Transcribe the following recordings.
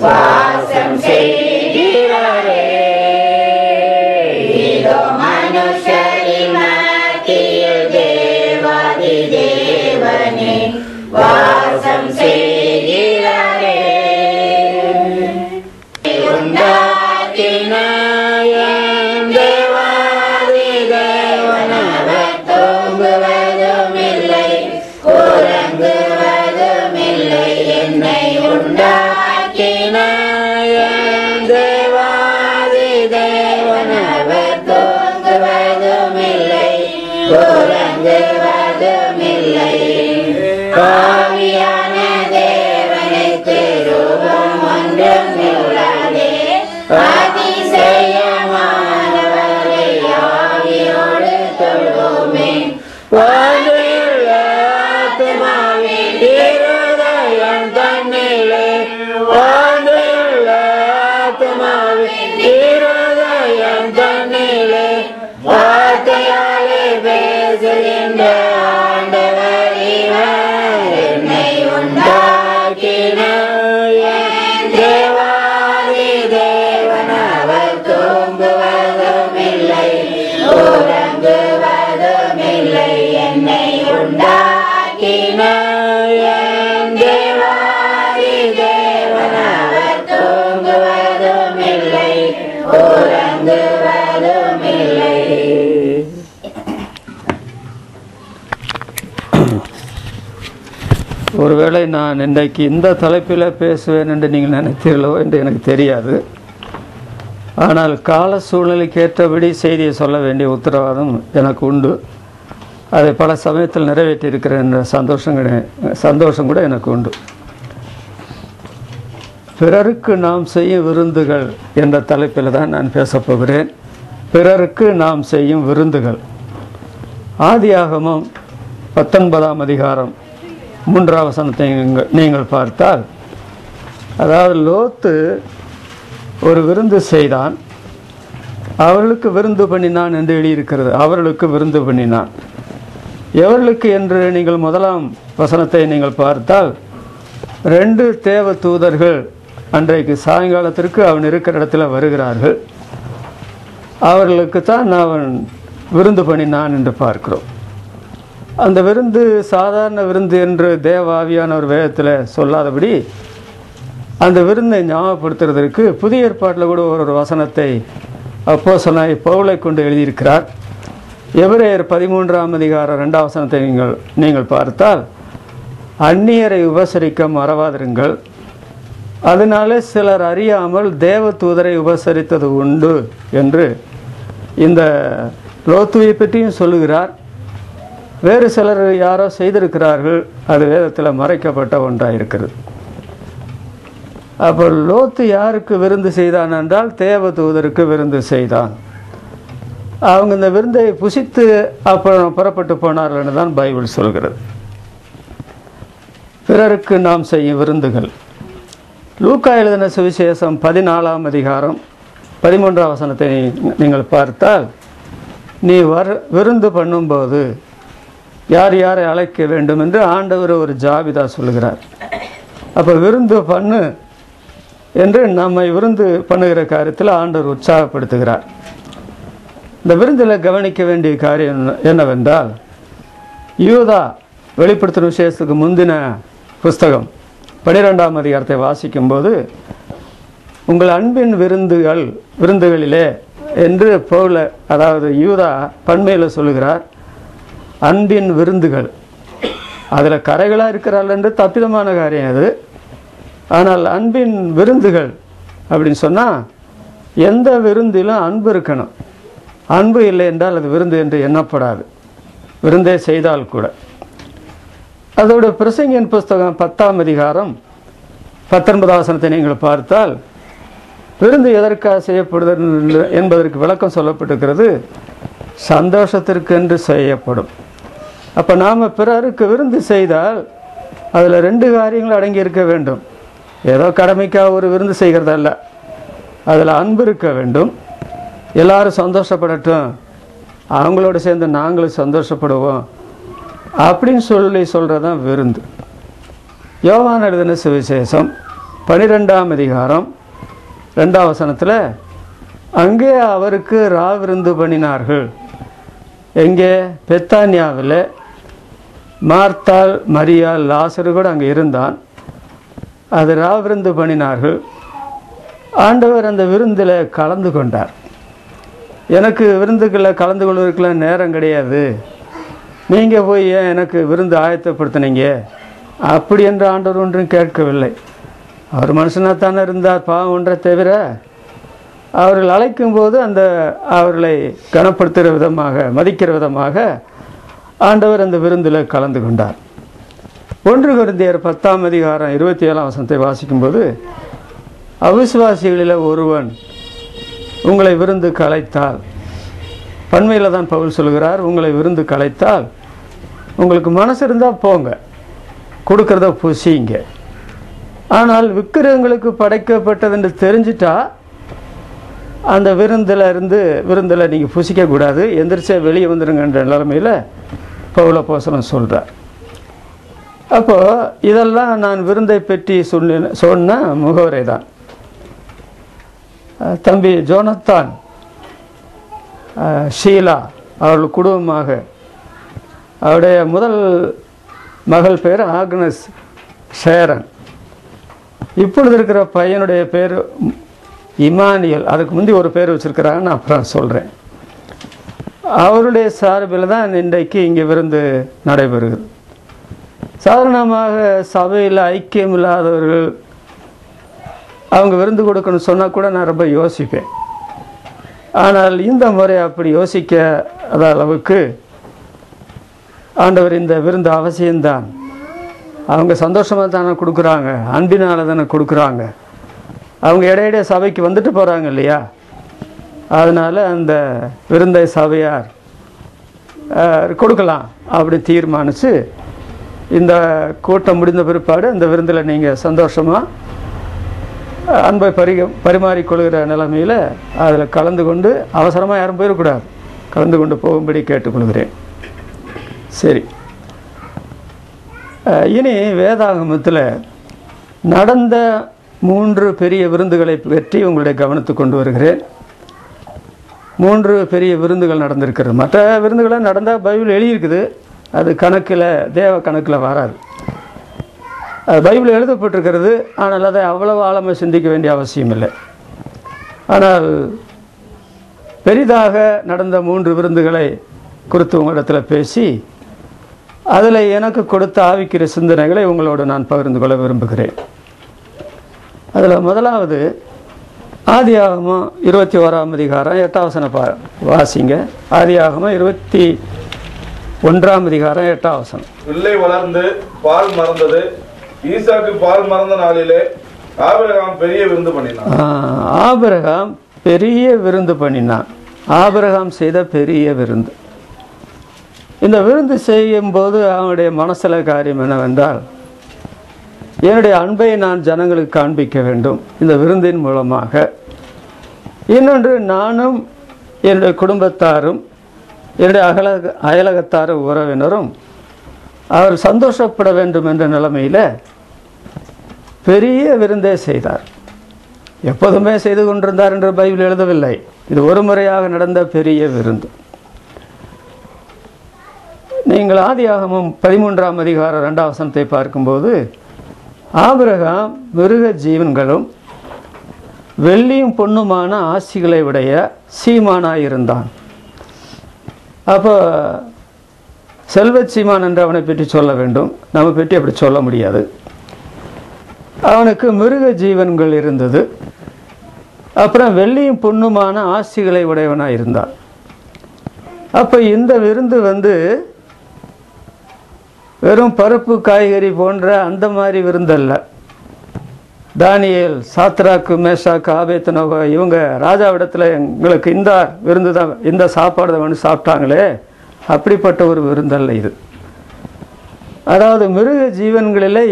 வாசம் செய்கிறாரே இதோ மனுஷரின் மத்தியில் தேவாதி தேவனே வாசம் செய்கிறாரே உண்டாக்கின என் தேவாதி தேவனவர் தூங்குவதுமில்லை உறங்குவதுமில்லை என்னை உண்டாக்கின என் தேவாதி தேவனவர் தூங்குவதுமில்லை உறங்குவதுமில்லை காவியான தேவனுக்கு ரூபம் ஒன்றும் இல்லாதே அதிசயமானவரை ஆவியோடு தொழுவோமே வாழ்வுள்ள ஆத்துமாவின் இருதயம் தன்னிலே வாழ்வுள்ள ஆத்துமாவின் இருதயம் தன்னிலே வார்த்தையாலே பேசுகின்ற ஆண்டவர் இவர் என்னை உண்டாக்கின என் தேவாதி தேவனவர் தூங்குவதுமில்லை உறங்குவதுமில்லை என்னை உண்டாக்கின என் தேவாதி தேவனவர் தூங்குவதுமில்லை உறங்குவதுமில்லை. ஒருவேளை நான் இன்றைக்கு இந்த தலைப்பில் பேசுவேன் என்று நீங்கள் நினைத்தீர்களோ என்று எனக்கு தெரியாது. ஆனால் கால சூழ்நிலைக்கு ஏற்றபடி செய்தியை சொல்ல வேண்டிய உத்தரவாதம் எனக்கு உண்டு. அதை பல சமயத்தில் நிறைவேற்றியிருக்கிறேன் என்ற சந்தோஷம் கூட எனக்கு உண்டு. பிறருக்கு நாம் செய்யும் விருந்துகள் என்ற தலைப்பில் தான் நான் பேசப்போகிறேன். பிறருக்கு நாம் செய்யும் விருந்துகள். ஆதியாகமம் 19ஆம் அதிகாரம் 3ஆம் வசனத்தை நீங்கள் பார்த்தால், அதாவது லோத்து ஒரு விருந்து செய்தான், அவர்களுக்கு விருந்து பண்ணினான் என்று எழுதியிருக்கிறது. அவர்களுக்கு விருந்து பண்ணினான். எவர்களுக்கு என்று நீங்கள் 1ஆம் வசனத்தை நீங்கள் பார்த்தால், 2 தேவ தூதர்கள் அன்றைக்கு சாயங்காலத்திற்கு அவன் இருக்கிற இடத்துல வருகிறார்கள். அவர்களுக்கு தான் அவன் விருந்து பண்ணினான் என்று பார்க்கிறோம். அந்த விருந்து சாதாரண விருந்து என்று தேவாவியான ஒரு வேதத்தில் சொல்லாதபடி அந்த விருந்தை ஞாபகப்படுத்துறதற்கு புதிய ஏற்பாட்டில் கூட ஒரு வசனத்தை அப்போஸ்தலனாகிய பவுலை கொண்டு எழுதியிருக்கிறார். எபிரேயர் 13ஆம் அதிகாரம் 2ஆம் வசனத்தை நீங்கள் பார்த்தால், அந்நியரை உபசரிக்க மறவாதிருங்கள், அதனாலே சிலர் அறியாமல் தேவ தூதரை உபசரித்தது உண்டு என்று இந்த லோத்துவை பற்றியும் சொல்லுகிறார். வேறு சிலர் யாரோ செய்திருக்கிறார்கள், அது வேதத்தில் மறைக்கப்பட்ட ஒன்றாக இருக்கிறது. அப்போ லோத்து யாருக்கு விருந்து செய்தான் என்றால் தேவ தூதருக்கு விருந்து செய்தான். அவங்க இந்த விருந்தை புசித்து அப்புறம் புறப்பட்டு போனார்கள் தான் பைபிள் சொல்கிறது. பிறருக்கு நாம் செய்யும் விருந்துகள். லூக்கா எழுதின சுவிசேஷம் 14ஆம் அதிகாரம் 13ஆம் வசனத்தை நீங்கள் பார்த்தால், நீ விருந்து பண்ணும்போது யார் யாரை அழைக்க வேண்டும் என்று ஆண்டவர் ஒரு ஜாபிதா சொல்லுகிறார். அப்போ விருந்து பண்ணு என்று நம்மை விருந்து பண்ணுகிற காரியத்தில் ஆண்டவர் உற்சாகப்படுத்துகிறார். இந்த விருந்தில் கவனிக்க வேண்டிய காரியம் என்னவென்றால், யூதா வெளிப்படுத்தின விசேஷத்துக்கு முந்தின புஸ்தகம் 12ஆம் அதிகாரத்தை வாசிக்கும்போது, உங்கள் அன்பின் விருந்துகளிலே என்று பவுல, அதாவது யூதா பன்மையில் சொல்லுகிறார். அன்பின் விருந்துகள். அதில் கரைகளாக இருக்கிறாள் என்று தப்பிதமான காரியம் அது. ஆனால் அன்பின் விருந்துகள் அப்படின்னு சொன்னால் எந்த விருந்திலும் அன்பு இருக்கணும். அன்பு இல்லை என்றால் அது விருந்து என்று எண்ணப்படாது, விருந்தே செய்தால் கூட. அதோட பிரசங்கியின் புஸ்தகம் 10ஆம் அதிகாரம் 19ஆம் வசனத்தை நீங்கள் பார்த்தால் விருந்து எதற்காக செய்யப்படுது என்பதற்கு விளக்கம் சொல்லப்பட்டிருக்கிறது. சந்தோஷத்திற்கென்று செய்யப்படும். அப்போ நாம் பிறருக்கு விருந்து செய்தால் அதில் 2 காரியங்கள் அடங்கி இருக்க வேண்டும். ஏதோ கடமைக்காக ஒரு விருந்து செய்கிறதல்ல, அதில் அன்பு இருக்க வேண்டும். எல்லாரும் சந்தோஷப்படட்டும், அவங்களோட சேர்ந்து நாங்களும் சந்தோஷப்படுவோம் அப்படின்னு சொல்கிறதான் விருந்து. யோவான் எழுதின சுவிசேஷம் 12ஆம் அதிகாரம் 2ஆம் வசனத்தில் அங்கே அவருக்கு ராவிருந்து பண்ணினார்கள். எங்கே? பெத்தானியாவில். மார்த்தாள், மரியாள், லாசரு கூட அங்கே இருந்தான். அது ராவிருந்து பண்ணினார்கள். ஆண்டவர் அந்த விருந்தில் கலந்து கொண்டார். எனக்கு விருந்துகளில் கலந்து கொள்வதற்கெல்லாம் நேரம் கிடையாது, நீங்கள் போய் ஏன் எனக்கு விருந்து ஆயத்தப்படுத்தினீங்க அப்படி என்று ஆண்டவர் ஒன்றும் கேட்கவில்லை. அவர் மனுஷனாக தானே இருந்தார், பாவம் ஒன்றை தவிர. அவர்கள் அழைக்கும் போது அவர்களை கனப்படுத்துகிற விதமாக, மதிக்கிற விதமாக ஆண்டவர் அந்த விருந்தில் கலந்து கொண்டார். 1 கொரிந்தியர் 10ஆம் அதிகாரம் 27ஆம் வசனத்தை வாசிக்கும்போது, அவிசுவாசிகளில் ஒருவன் உங்களை விருந்து கலைத்தால், பன்மையில் தான் பவுல் சொல்கிறார், உங்களை விருந்து கலைத்தால் உங்களுக்கு மனசு இருந்தால் போங்க, கொடுக்கறத புசிங்க. ஆனால் விக்கிரகங்களுக்கு படைக்கப்பட்டது என்று தெரிஞ்சிட்டா அந்த விருந்தில் நீங்கள் புசிக்கக்கூடாது, எந்திரிச்சா வெளியே வந்துடுங்கன்ற நிலைமையில் பவுல் அப்போஸ்தலன் சொல்கிறார். அப்போது இதெல்லாம் நான் விருந்தை பற்றி சொன்ன முகவரை தான். தம்பி ஜோனத்தான், ஷீலா அவர்கள் குடும்பமாக, அவருடைய முதல் மகள் பேர் ஆக்னஸ் ஷேரன். இப்பொழுது இருக்கிற பையனுடைய பேர் இமானியல். அதுக்கு முந்தி ஒரு பேர் வச்சுருக்கிறாங்க, நான் அப்புறம் சொல்கிறேன். அவருடைய சார்பில் தான் இன்றைக்கு இங்கே விருந்து நடைபெறுகிறது. சாதாரணமாக சபையில் ஐக்கியம் இல்லாதவர்கள் அவங்க விருந்து கொடுக்கணும்னு சொன்னால் கூட நான் ரொம்ப யோசிப்பேன். ஆனால் இந்த முறை அப்படி யோசிக்காத அளவுக்கு ஆண்டவர் இந்த விருந்து அவசியம்தான். அவங்க சந்தோஷமாக தானே கொடுக்குறாங்க, அன்பினால் தானே கொடுக்குறாங்க. அவங்க இடையிடையே சபைக்கு வந்துட்டு போகிறாங்க இல்லையா, அதனால் அந்த விருந்தை சபையார் கொடுக்கலாம் அப்படி தீர்மானித்து இந்த கூட்டம் முடிந்த பிற்பாடு அந்த விருந்தில் நீங்கள் சந்தோஷமாக அன்பை பரிமாறிக்கொள்கிற நிலைமையில் அதில் கலந்து கொண்டு, அவசரமாக யாரும் போயிடக்கூடாது, கலந்து கொண்டு போகும்படி கேட்டுக்கொள்கிறேன். சரி, இனி வேதாகமத்தில் நடந்த 3 பெரிய விருந்துகளை பற்றி உங்களுடைய கவனத்துக்கு கொண்டு வருகிறேன். 3 பெரிய விருந்துகள் நடந்திருக்கிறது. மற்ற விருந்துகளாக நடந்தால் பைபிள் எழுதியிருக்குது, அது கணக்கில், தேவ கணக்கில் வராது. அது பைபிள் எழுதப்பட்டிருக்கிறது, ஆனால் அதை அவ்வளவு ஆழமாக சிந்திக்க வேண்டிய அவசியம் இல்லை. ஆனால் பெரிதாக நடந்த 3 விருந்துகளை குறித்து உங்களிடத்தில் பேசி அதில் எனக்கு கொடுத்த ஆவிக்கிற சிந்தனைகளை உங்களோடு நான் பகிர்ந்து கொள்ள விரும்புகிறேன். அதில் முதலாவது ஆதியாகமம் 21ஆம் அதிகாரம் 8ஆம் வசனம் வாசிங்க. ஆதியாகமம் 21ஆம் அதிகாரம் 8ஆம் வசனம். பிள்ளை வளர்ந்து பால் மறந்தது, ஈசாக்கு பால் மறந்த நாளிலே ஆபிரகாம் பெரிய விருந்து பண்ணினான். ஆபிரகாம் பெரிய விருந்து பண்ணினான். ஆபிரகாம் செய்த பெரிய விருந்து. இந்த விருந்து செய்யும்போது அவனுடைய மனசில் காரியம் என்னவென்றால், என்னுடைய அன்பை நான் ஜனங்களுக்கு காண்பிக்க வேண்டும் இந்த விருந்தின் மூலமாக. இன்னொன்று, நானும் என்னுடைய குடும்பத்தாரும் என்னுடைய அயலகத்தாரும் உறவினரும் அவர் சந்தோஷப்பட வேண்டும் என்ற நிலைமையில் பெரிய விருந்தே செய்தார். எப்போதுமே செய்து கொண்டிருந்தார் என்று பைபிள் எழுதவில்லை. இது ஒரு முறையாக நடந்த பெரிய விருந்து. நீங்கள் ஆதியாகமம் 13ஆம் அதிகாரம் 2ஆம் வசனத்தை பார்க்கும்போது, ஆபிரகாம் மிருக ஜீவன்களும் வெள்ளியும் பொன்னுமான ஆசிகளை உடைய சீமானாயிருந்தான். அப்போ செல்வச்சீமான் என்று அவனை பற்றி சொல்ல வேண்டும், நம்ம பற்றி அப்படி சொல்ல முடியாது. அவனுக்கு மிருக ஜீவன்கள் இருந்தது. அப்புறம் வெள்ளியும் பொண்ணுமான ஆஸ்திகளை உடையவனாக இருந்தான். அப்போ இந்த விருந்து வெறும் பருப்பு காய்கறி போன்ற அந்த மாதிரி விருந்தல்ல. தானியேல், சாத்ராக்கு, மேஷாக்கு, ஆபேத்நேகோ இவங்க ராஜாவிடத்தில் எங்களுக்கு இந்த விருந்து தான், இந்த சாப்பாடு தான் சாப்பிட்டாங்களே, அப்படிப்பட்ட ஒரு விருந்தல்ல இது. அதாவது மிருக ஜீவன்களில்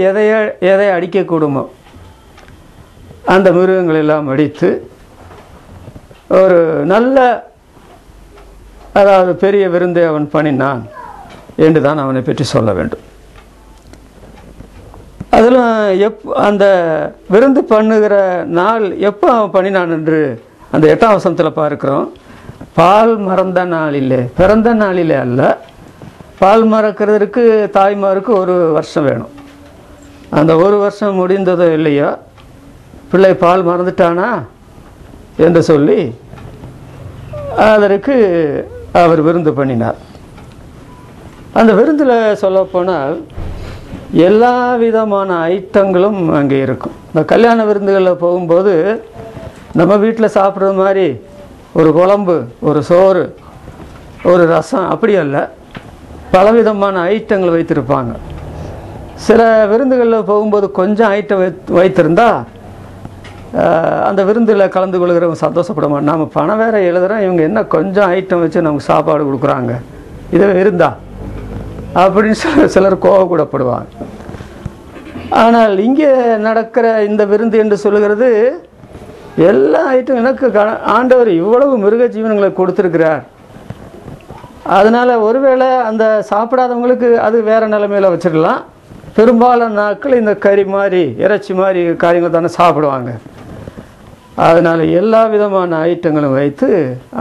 எதை அடிக்கக்கூடுமோ அந்த மிருகங்களெல்லாம் அடித்து ஒரு நல்ல, அதாவது பெரிய விருந்தை அவன் பண்ணினான் என்று தான் அவனை பற்றி சொல்ல வேண்டும். அதில் அந்த விருந்து பண்ணுகிற நாள் எப்போ அவன் பண்ணினான் என்று அந்த 8ஆம் வசனத்தில் பார்க்கிறோம். பால் மறந்த நாளிலே, பிறந்த நாளிலே அல்ல. பால் மறக்கிறதுக்கு தாய்மாருக்கு 1 வருஷம் வேணும். அந்த 1 வருஷம் முடிந்ததோ இல்லையோ, பிள்ளை பால் மறந்துட்டானா என்று சொல்லி அதற்கு அவர் விருந்து பண்ணினார். அந்த விருந்தில் சொல்லப்போனால் எல்லா விதமான ஐட்டங்களும் அங்கே இருக்கும். இந்த கல்யாண விருந்துகளில் போகும்போது நம்ம வீட்டில் சாப்பிட்றது மாதிரி ஒரு குழம்பு, ஒரு சோறு, ஒரு ரசம் அப்படி அல்ல, பலவிதமான ஐட்டங்கள் வைத்திருப்பாங்க. சில விருந்துகளில் போகும்போது கொஞ்சம் ஐட்டம் வைத்திருந்தா அந்த விருந்தில் கலந்து கொள்கிறவங்க சந்தோஷப்பட மாட்டோம். நம்ம பணம் வேற எழுதுகிறோம், இவங்க என்ன கொஞ்சம் ஐட்டம் வச்சு நமக்கு சாப்பாடு கொடுக்குறாங்க, இதை விருந்தா அப்படின்னு சிலர் கோவக்கூடப்படுவாங்க. ஆனால் இங்கே நடக்கிற இந்த விருந்து என்று சொல்லுகிறது எல்லா ஐட்டம், எனக்கு ஆண்டவர் இவ்வளவு மிருக ஜீவனங்களை கொடுத்துருக்கிறார். அதனால் ஒருவேளை அந்த சாப்பிடாதவங்களுக்கு அது வேறு நிலைமையில் வச்சிடலாம். பெரும்பாலான நாட்கள் இந்த கறி மாதிரி, இறைச்சி மாதிரி காரியங்கள் தானே சாப்பிடுவாங்க. அதனால் எல்லா விதமான ஐட்டங்களும் வைத்து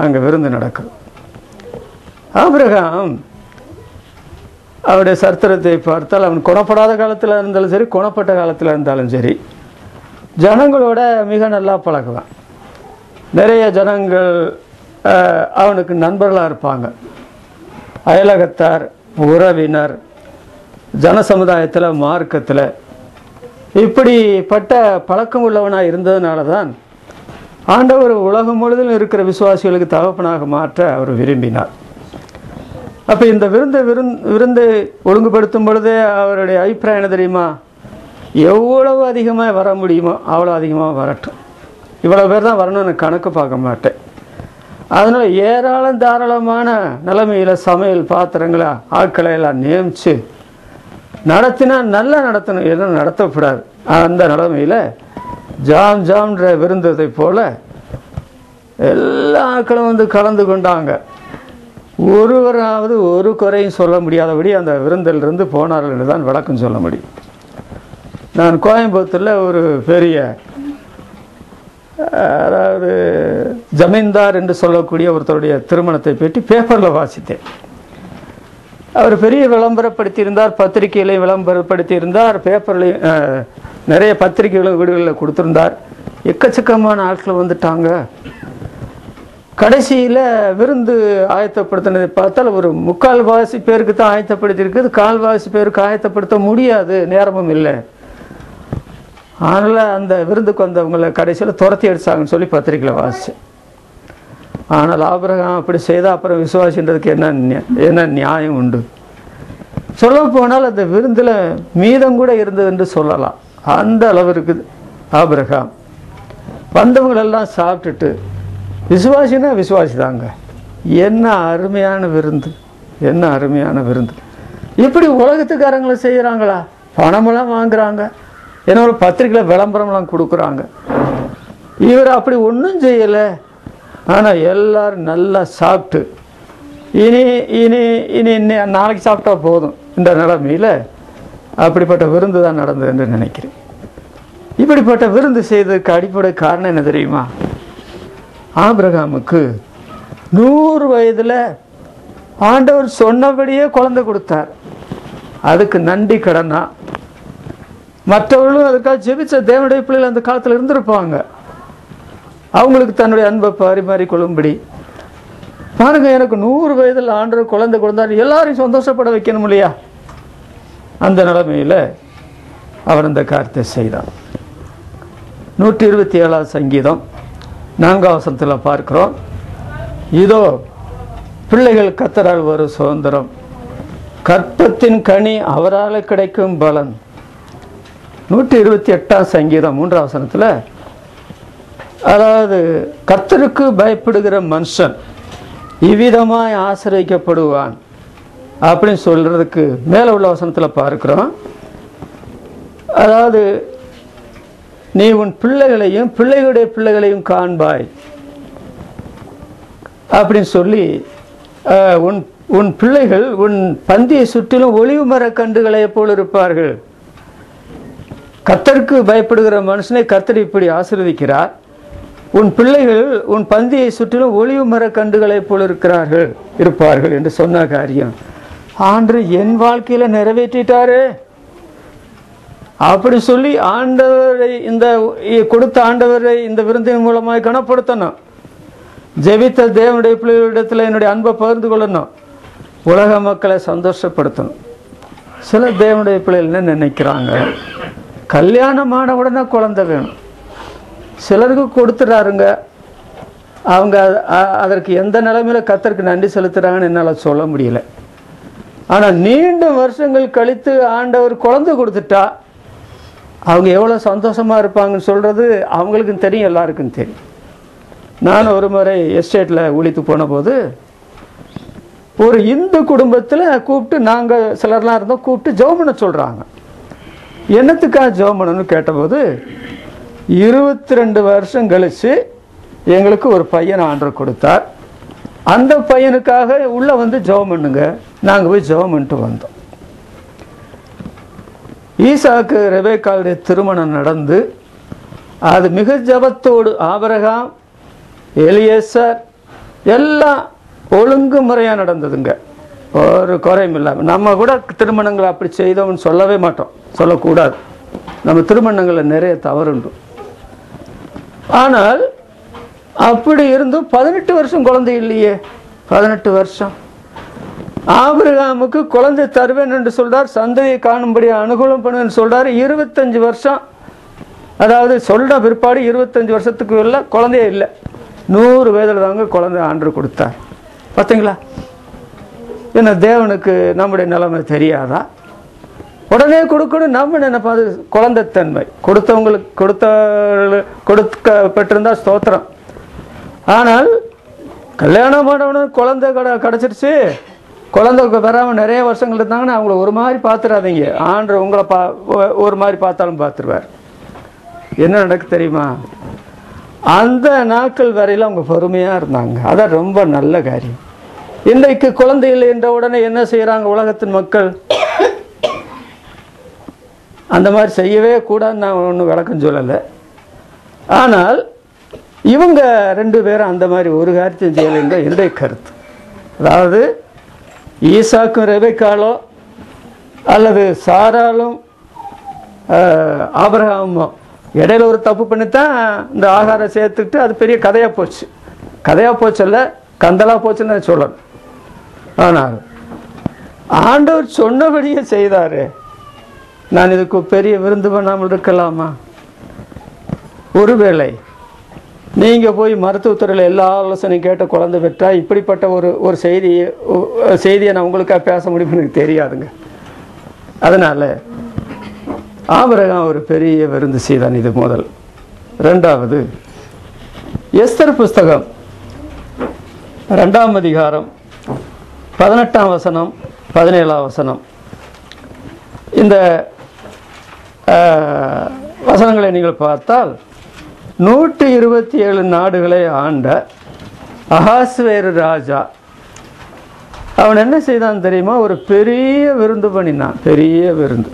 அங்கே விருந்து நடக்கும். ஆபிரகாம் அவருடைய சரித்திரத்தை பார்த்தால் அவன் குணப்படாத காலத்தில் இருந்தாலும் சரி, குணப்பட்ட காலத்தில் இருந்தாலும் சரி, ஜனங்களோட மிக நல்லா பழகுவான். நிறைய ஜனங்கள் அவனுக்கு நண்பர்களாக இருப்பாங்க. அயலகத்தார், உறவினர், ஜனசமுதாயத்தில், மார்க்கத்தில் இப்படிப்பட்ட பழக்கம் உள்ளவனாக இருந்ததுனால தான் ஆண்டவர் உலகம் முழுவதும் இருக்கிற விசுவாசிகளுக்கு தகப்பனாக மாற்ற அவர் விரும்பினார். அப்போ இந்த விருந்தை ஒழுங்குபடுத்தும் பொழுதே அவருடைய அபிப்பிராயம் என்ன தெரியுமா? எவ்வளவு அதிகமாக வர முடியுமோ அவ்வளோ அதிகமாக வரட்டும், இவ்வளோ பேர் தான் வரணும்னு கணக்கு பார்க்க மாட்டேன். அதனால் தாராளமான நிலைமையில் சமையல் பாத்திரங்களை, ஆட்களை எல்லாம் நியமித்து நடத்தினா நல்லா நடத்தணும், எல்லாம் நடத்தக்கூடாது. அந்த நிலைமையில் ஜாம்ன்ற விருந்ததை போல எல்லா ஆட்களும் கலந்து கொண்டாங்க. ஒருவராவது ஒரு குறையும் சொல்ல முடியாதபடி அந்த விருந்திலிருந்து போனார்கள் என்று தான் விளக்கம் சொல்ல முடியும். நான் கோயம்புத்தூரில் ஒரு பெரிய, அதாவது ஜமீன்தார் என்று சொல்லக்கூடிய ஒருத்தருடைய திருமணத்தை பற்றி பேப்பரில் வாசித்தேன். அவர் பெரிய விளம்பரப்படுத்தியிருந்தார், பத்திரிகைகளையும் விளம்பரப்படுத்தியிருந்தார், பேப்பர்லையும் நிறைய பத்திரிகைகளும் வீடுகளில் கொடுத்துருந்தார். எக்கச்சக்கமான ஆட்கள் வந்துட்டாங்க. கடைசியில் விருந்து ஆயத்தப்படுத்தினதை பார்த்தால் ஒரு 3/4 பேருக்கு தான் ஆயத்தப்படுத்தியிருக்குது, 1/4 பேருக்கு ஆயத்தப்படுத்த முடியாது, நேரமும் இல்லை. அதனால் அந்த விருந்துக்கு வந்தவங்களை கடைசியில் துரத்தி அடிச்சாங்கன்னு சொல்லி பத்திரிகையில் வாசித்தேன். ஆனால் ஆபிரகாம் அப்படி செய்தால் அப்புறம் விசுவாசின்றதுக்கு என்ன நியாயம் உண்டு? சொல்ல போனால் அந்த விருந்தில் மீதம் கூட இருந்தது என்று சொல்லலாம். அந்த அளவு இருக்குது. ஆபிரகாம் வந்தவங்களெல்லாம் சாப்பிட்டுட்டு, விசுவாசினா விசுவாசி தாங்க, என்ன அருமையான விருந்து, என்ன அருமையான விருந்து. இப்படி உலகத்துக்காரங்களை செய்கிறாங்களா? பணமெல்லாம் வாங்குறாங்க, ஏன்னா ஒரு பத்திரிக்கையில் விளம்பரம்லாம் கொடுக்குறாங்க. இவர் அப்படி ஒன்றும் செய்யலை. ஆனால் எல்லாரும் நல்லா சாப்பிட்டு இனி இனி இனி நாளைக்கு சாப்பிட்டா போதும் இந்த நிலைமையில் அப்படிப்பட்ட விருந்து தான் நடந்தது என்று நினைக்கிறேன். இப்படிப்பட்ட விருந்து செய்ததுக்கு அடிப்படை காரணம் என்ன தெரியுமா? ஆபிரகாமுக்கு 100 வயதில் ஆண்டவர் சொன்னபடியே குழந்தை கொடுத்தார். அதுக்கு நன்றி கடனா. மற்றவர்களும் அதுக்காக ஜெபிச்ச தேவனுடைய பிள்ளைகள் அந்த காலத்தில் இருந்திருப்பாங்க. அவங்களுக்கு தன்னுடைய அன்பை பரிமாறிக்கொள்ளும்படி பாருங்க, எனக்கு 100 வயதில் ஆண்டவர் குழந்தை கொடுத்தாரு, எல்லாரையும் சந்தோஷப்பட வைக்கணும் இல்லையா? அந்த நிலைமையில் அவர் இந்த காரியத்தை செய்தார். 127 சங்கீதம் 4 வசனத்தில் பார்க்கிறோம், இதோ பிள்ளைகள் கர்த்தரால் வரும் சுதந்திரம், கற்பத்தின் கனி அவரால் கிடைக்கும் பலன். 128 சங்கீதம் 3 வசனத்தில், அதாவது கர்த்தருக்கு பயப்படுகிற மனுஷன் இவ்விதமாய் ஆசீர்வதிக்கப்படுவான் அப்படின்னு சொல்றதுக்கு மேலே உள்ள வசனத்தில் பார்க்கிறோம், அதாவது நீ உன் பிள்ளைகளையும் பிள்ளைகளுடைய பிள்ளைகளையும் காண்பாய் அப்படின்னு சொல்லி, உன் பிள்ளைகள் உன் பந்தியை சுற்றிலும் ஒளிவு மர கன்றுகளை போல் இருப்பார்கள். கர்த்தருக்கு பயப்படுகிற மனுஷனை கர்த்தர் இப்படி ஆசீர்வதிக்கிறார், உன் பிள்ளைகள் உன் பந்தியை சுற்றிலும் ஒளிவு மர கன்றுகளை போல் இருப்பார்கள் என்று சொன்ன காரியம் ஆண்டவர் என் வாழ்க்கையில நிறைவேற்றிட்டாரு அப்படி சொல்லி ஆண்டவரை இந்த கொடுத்த ஆண்டவரை இந்த விருந்தின் மூலமாய் கனப்படுத்தணும். ஜெபித்த தேவனுடைய பிள்ளைகளிடத்தில் என்னுடைய அன்பை பகிர்ந்து கொள்ளணும், உலக மக்களை சந்தோஷப்படுத்தணும். சில தேவனுடைய பிள்ளைகள் என்ன நினைக்கிறாங்க, கல்யாணமான உடனே குழந்தை வேணும். சிலருக்கு கொடுத்துறாருங்க, அவங்க அதற்கு எந்த நிலைமையில கர்த்தருக்கு நன்றி செலுத்துறாங்கன்னு என்னால் சொல்ல முடியல. ஆனால் நீண்ட வருஷங்கள் கழித்து ஆண்டவர் குழந்தை கொடுத்துட்டா அவங்க எவ்வளோ சந்தோஷமாக இருப்பாங்கன்னு சொல்கிறது அவங்களுக்கும் தெரியும், எல்லாருக்கும் தெரியும். நான் ஒரு முறை எஸ்டேட்டில் ஊழித்து போன போது ஒரு இந்து குடும்பத்தில் கூப்பிட்டு, நாங்கள் சிலர்லாம் இருந்தோம், கூப்பிட்டு ஜெபம் பண்ண சொல்கிறாங்க. என்னத்துக்காக ஜெபம் பண்ணணும்னு கேட்டபோது 22 வருஷம் கழித்து எங்களுக்கு ஒரு பையன் ஆண்டவர் கொடுத்தார், அந்த பையனுக்காக உள்ளே வந்து ஜெபம் பண்ணுங்க. நாங்கள் போய் ஜெபம் பண்ணிட்டு வந்தோம். ஈசாக்கு ரெபேக்காளுடைய திருமணம் நடந்து அது மிக ஜபத்தோடு ஆபிரகாம் எலியேசர் எல்லாம் ஒழுங்கு முறையாக நடந்ததுங்க, ஒரு குறையும் இல்லாமல். நம்ம கூட திருமணங்களை அப்படி செய்தோம்னு சொல்லவே மாட்டோம், சொல்லக்கூடாது. நம்ம திருமணங்களில் நிறைய தவறுண்டு. ஆனால் அப்படி இருந்தும் 18 வருஷம் குழந்தை இல்லையே. 18 வருஷம் ஆபிரகாமுக்கு குழந்தை தருவேன் என்று சொல்றார், சந்ததியை காணும்படி அனுகூலம் பண்ணுவேன்னு சொல்றாரு. 25 வருஷம், அதாவது சொல்ற பிற்பாடு 25 வருஷத்துக்கு இல்லை, குழந்தையே இல்லை. 100 வயதில் தாங்க குழந்தை ஆண்டவர் கொடுத்தார். பார்த்தீங்களா? என்ன தேவனுக்கு நம்முடைய நிலைமை தெரியாதா? உடனே கொடுக்கணும் நம்ம நினைப்பாது. குழந்தைத்தன்மை கொடுத்தவங்களுக்கு கொடுக்கப்பட்டிருந்தா ஸ்தோத்திரம். ஆனால் கல்யாணம் பண்ணவனு குழந்தை கிடச்சிருச்சு, குழந்தை பெறாமல் நிறைய வருஷங்கள் இருந்தாங்கன்னா அவங்கள ஒரு மாதிரி பார்த்துடாதீங்க. ஆண்டவர் உங்களை ஒரு மாதிரி பார்த்தாலும் பார்த்துருவார். என்ன நடக்கு தெரியுமா? அந்த நாட்கள் வரையில் அவங்க பொறுமையாக இருந்தாங்க, அதான் ரொம்ப நல்ல காரியம். இன்றைக்கு குழந்தை இல்லை என்ற உடனே என்ன செய்கிறாங்க உலகத்தின் மக்கள்? அந்த மாதிரி செய்யவே கூடாதுன்னு நான் ஒன்றும் விளக்கம் சொல்லலை. ஆனால் இவங்க 2 பேரும் அந்த மாதிரி ஒரு காரியத்தையும் செய்யலைங்க என்னுடைய கருத்து. அதாவது ஈசாக்கும் ரெபெக்காளோ அல்லது சாராலும் ஆபிரகாமோ இடையில ஒரு தப்பு பண்ணித்தான் இந்த ஆகாரம் சேர்த்துக்கிட்டு அது பெரிய கதையாக போச்சு. கதையாக போச்சல்ல, கந்தலாக போச்சுன்னு சொல்லணும். ஆனால் ஆண்டவர் சொன்னபடியே செய்தாரு. நான் இதுக்கு பெரிய விருந்து பண்ணாமல் இருக்கலாமா? ஒருவேளை நீங்கள் போய் மருத்துவத்துறையில் எல்லா ஆலோசனையும் கேட்ட குழந்தை பெற்றால் இப்படிப்பட்ட ஒரு செய்தியை நான் உங்களுக்காக பேச முடியும்னு எனக்கு தெரியாதுங்க. அதனால் ஆபிரகாம் ஒரு பெரிய விருந்து செய்தான். இது முதல். 2வது எஸ்தர் புஸ்தகம் 2ஆம் அதிகாரம் 18ஆம் வசனம் 17ஆம் வசனம். இந்த வசனங்களை நீங்கள் பார்த்தால் 127 நாடுகளை ஆண்ட அகாஸ்வேரு ராஜா அவன் என்ன செய்தான் தெரியுமா? ஒரு பெரிய விருந்து பண்ணினான், பெரிய விருந்து.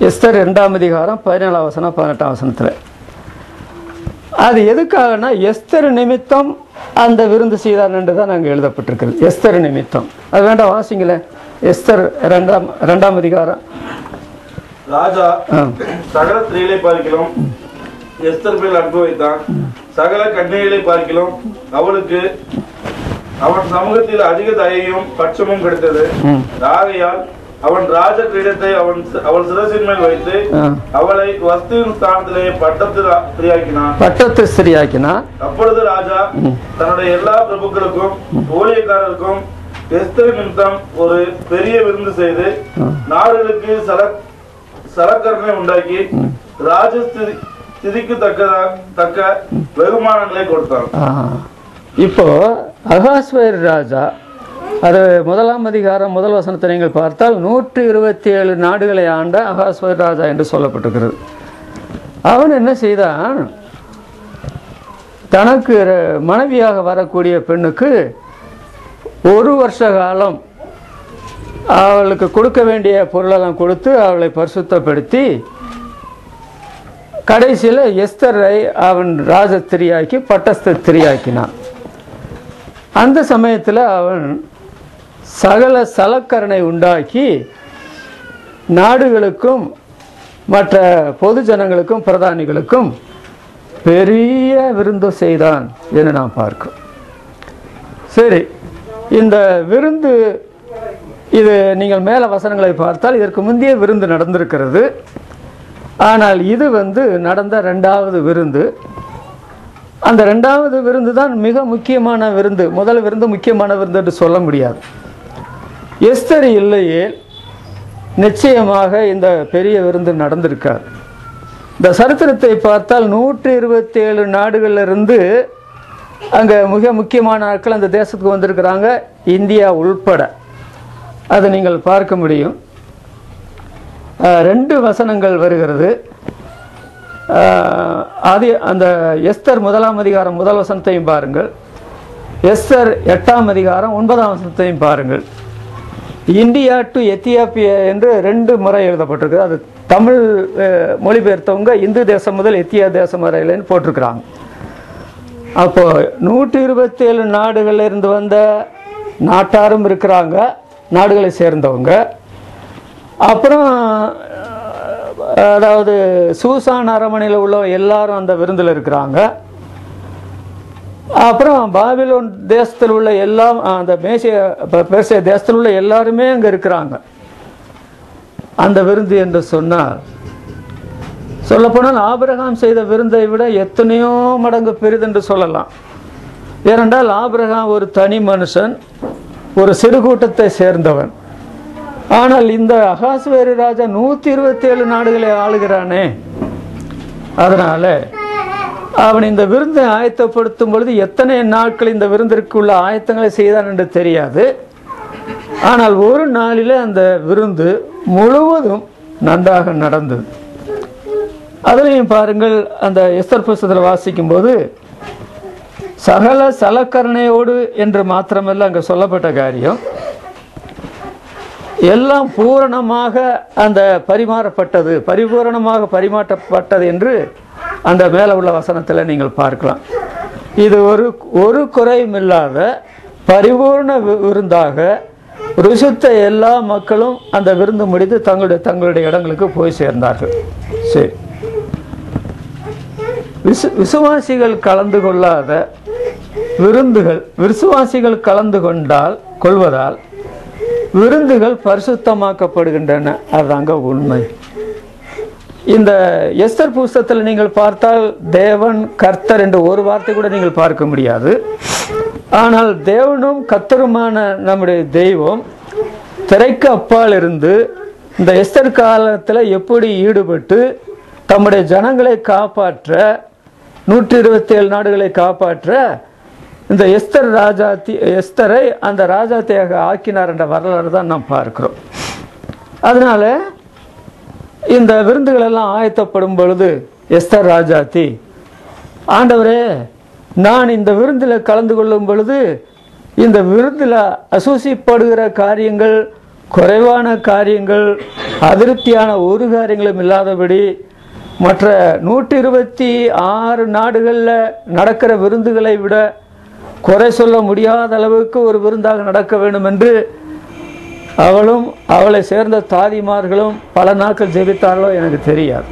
எஸ்தர் 2ஆம் அதிகாரம் 17ஆம் வசனம் 18ஆம் வசனத்தில். அது எதுக்காகனா எஸ்தர் நிமித்தம் அந்த விருந்து செய்தான் என்று தான் நாங்கள் எழுதப்பட்டிருக்கிறது. எஸ்தர் நிமித்தம். அது வேண்டாம், வாசிங்களேன். எஸ்தர் 2ஆம் அதிகாரம். ராஜா சகல ஸ்திரீகளை பார்க்கிலும் எஸ்தர் மேல் அன்பு வைத்தான். சகல கன்னிகளை பார்க்கிலும் அவளுக்கு அவன் சமூகத்தில் அதிக தயையும் பட்சமும் கிடைத்தது. ஆகையால் அவன் ராஜ கிரீடத்தை அவள் சிரசின் மேல் வைத்து அவளை வஸ்துவின் ஸ்தானத்திலே பட்டத்து ஸ்திரியாக்கினான். அப்பொழுது ராஜா தன்னுடைய எல்லா பிரபுக்களுக்கும் ஊழியக்காரருக்கும் எஸ்தர் நிமித்தம் ஒரு பெரிய விருந்து செய்து நாடுகளுக்கு சலக்கரணை உண்டாக்கி ராஜ ஸ்திதிக்கு தக்க வெகுமானங்களை கொடுத்தான். இப்போ அகாஸ்வேர் ராஜா, அது 1ஆம் அதிகாரம் 1 வசனத்தை நீங்கள் பார்த்தால் 127 நாடுகளை ஆண்ட அகாஸ்வேர் ராஜா என்று சொல்லப்பட்டிருக்கிறது. அவன் என்ன செய்தான், தனக்கு மனைவியாக வரக்கூடிய பெண்ணுக்கு 1 வருஷ காலம் அவளுக்கு கொடுக்க வேண்டிய பொருளெல்லாம் கொடுத்து அவளை பரிசுத்தப்படுத்தி கடைசியில் எஸ்தரை அவன் ராஜஸ்திரியாக்கி பட்டஸ்திரியாக்கினான். அந்த சமயத்தில் அவன் சகல சலக்கரணை உண்டாக்கி நாடுகளுக்கும் மற்ற பொது ஜனங்களுக்கும் பிரதானிகளுக்கும் பெரிய விருந்து செய்தான் என்று நாம் பார்க்கிறோம். சரி, இந்த விருந்து இது நீங்கள் மேல வசனங்களை பார்த்தால் இதற்கு முந்தைய விருந்து நடந்திருக்கிறது. ஆனால் இது நடந்த 2வது விருந்து. அந்த 2வது விருந்து தான் மிக முக்கியமான விருந்து. முதல் விருந்து முக்கியமான விருந்து என்று சொல்ல முடியாது. எஸ்தர் இல்லையே நிச்சயமாக இந்த பெரிய விருந்து நடந்திருக்கார். இந்த சரித்திரத்தை பார்த்தால் 127 நாடுகளிலிருந்து அங்கே மிக முக்கியமான ஆட்கள் அந்த தேசத்துக்கு வந்திருக்கிறாங்க, இந்தியா உள்பட. அதை நீங்கள் பார்க்க முடியும். 2 வசனங்கள் வருகிறது. அந்த எஸ்தர் 1ஆம் அதிகாரம் 1 வசனத்தையும் பாருங்கள். எஸ்தர் 8ஆம் அதிகாரம் 9ஆம் வசனத்தையும் பாருங்கள். இந்தியா டு எத்தியோப்பியா என்று 2 முறை எழுதப்பட்டிருக்கு. அது தமிழ் மொழிபெயர்த்தவங்க இந்து தேசம் முதல் எத்தியா தேசம் வரையிலன்னு போட்டிருக்கிறாங்க. அப்போ 127 நாடுகளில் இருந்து வந்த நாட்டாரும் இருக்கிறாங்க, நாடுகளை சேர்ந்தவங்க. அப்புறம் அதாவது சூசான் அரமனையில் உள்ள எல்லாரும் அந்த விருந்தில் இருக்கிறாங்க. அப்புறம் பாபிலோன் தேசத்தில் உள்ள எல்லாம், அந்த பெர்சியா தேசத்தில் உள்ள எல்லாருமே அங்கே இருக்கிறாங்க. அந்த விருந்து என்று சொன்னால், சொல்லப்போனால் ஆபிரகாம் செய்த விருந்தை விட எத்தனையோ மடங்கு பெரிதென்று சொல்லலாம். ஏனென்றால் ஆபிரகாம் ஒரு தனி மனுஷன், ஒரு சிறு கூட்டத்தை சேர்ந்தவன். ஆனால் இந்த அகாஸ்வேரு ராஜா 127 நாடுகளை ஆளுகிறானே. அதனால அவன் இந்த விருந்தை ஆயத்தப்படுத்தும் பொழுது எத்தனை நாட்கள் இந்த விருந்திற்கு உள்ள ஆயத்தங்களை செய்தான் என்று தெரியாது. ஆனால் ஒரு நாளிலே அந்த விருந்து முழுவதும் நன்றாக நடந்தது. அதிலையும் பாருங்கள், அந்த எஸ்தர் புஸ்தகத்தில் வாசிக்கும் போது சகல சலக்கரணையோடு என்று மாத்திரமல்ல அங்கே சொல்லப்பட்ட காரியம், எல்லாம் பூரணமாக அந்த பரிபூரணமாக பரிமாற்றப்பட்டது என்று அந்த மேலே உள்ள வசனத்தில் நீங்கள் பார்க்கலாம். இது ஒரு குறையும் இல்லாத பரிபூர்ண விருந்தாக ருசித்த எல்லா மக்களும் அந்த விருந்து முடித்து தங்களுடைய இடங்களுக்கு போய் சேர்ந்தார்கள். சரி, விசுவாசிகள் கலந்து கொள்ளாத விருந்துகள் விசுவாசிகள் கலந்து கொள்வதால் விருந்துகள் பரிசுத்தமாக்கப்படுகின்றன. அதுதாங்க உண்மை. இந்த எஸ்தர் புஸ்தகத்தில் நீங்கள் பார்த்தால் தேவன் கர்த்தர் என்று ஒரு வார்த்தை கூட நீங்கள் பார்க்க முடியாது. ஆனால் தேவனும் கர்த்தருமான நம்முடைய தெய்வம் திரைக்கு அப்பால் இருந்து இந்த எஸ்தர் காலத்தில் எப்படி ஈடுபட்டு தம்முடைய ஜனங்களை காப்பாற்ற, 127 நாடுகளை காப்பாற்ற இந்த எஸ்தரை அந்த ராஜாத்தியாக ஆக்கினார் என்ற வரலாறு தான் நாம் பார்க்கிறோம். அதனால இந்த விருந்துகள் எல்லாம் ஆயத்தப்படும் பொழுது எஸ்தர் ராஜாத்தி, ஆண்டவரே, நான் இந்த விருந்தில் கலந்து கொள்ளும் பொழுது இந்த விருந்தில் அசூசிப்படுகிற காரியங்கள், குறைவான காரியங்கள், அதிருப்தியான ஒரு காரியங்களும் இல்லாதபடி மற்ற 126 நாடுகளில் நடக்கிற விருந்துகளை விட குறை சொல்ல முடியாத அளவுக்கு ஒரு விருந்தாக நடக்க வேண்டும் என்று அவளும் அவளை சேர்ந்த தாதிமார்களும் பல நாட்கள் ஜெபித்தார்களோ எனக்கு தெரியாது.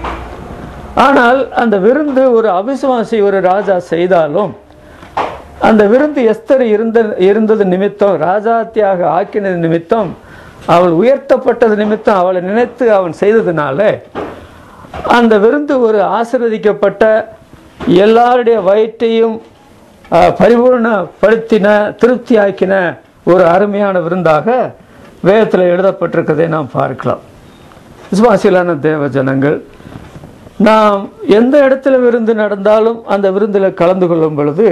ஆனால் அந்த விருந்து ஒரு அவிசுவாசி ஒரு ராஜா செய்தாலும் அந்த விருந்து எஸ்தர் இருந்தது நிமித்தம், ராஜாத்தியாக ஆக்கினது நிமித்தம், அவள் உயர்த்தப்பட்டது நிமித்தம், அவளை நினைத்து அவன் செய்ததுனால அந்த விருந்து ஒரு ஆசீர்வதிக்கப்பட்ட, எல்லாருடைய வயிற்றையும் பரிபூர்ணப்படுத்தின, திருப்தியாக்கின ஒரு அருமையான விருந்தாக வேதத்தில் எழுதப்பட்டிருக்கிறதை நாம் பார்க்கலாம். விசுவாசிகளான தேவ ஜனங்கள், நாம் எந்த இடத்துல விருந்து நடந்தாலும் அந்த விருந்தில் கலந்து கொள்ளும் பொழுது,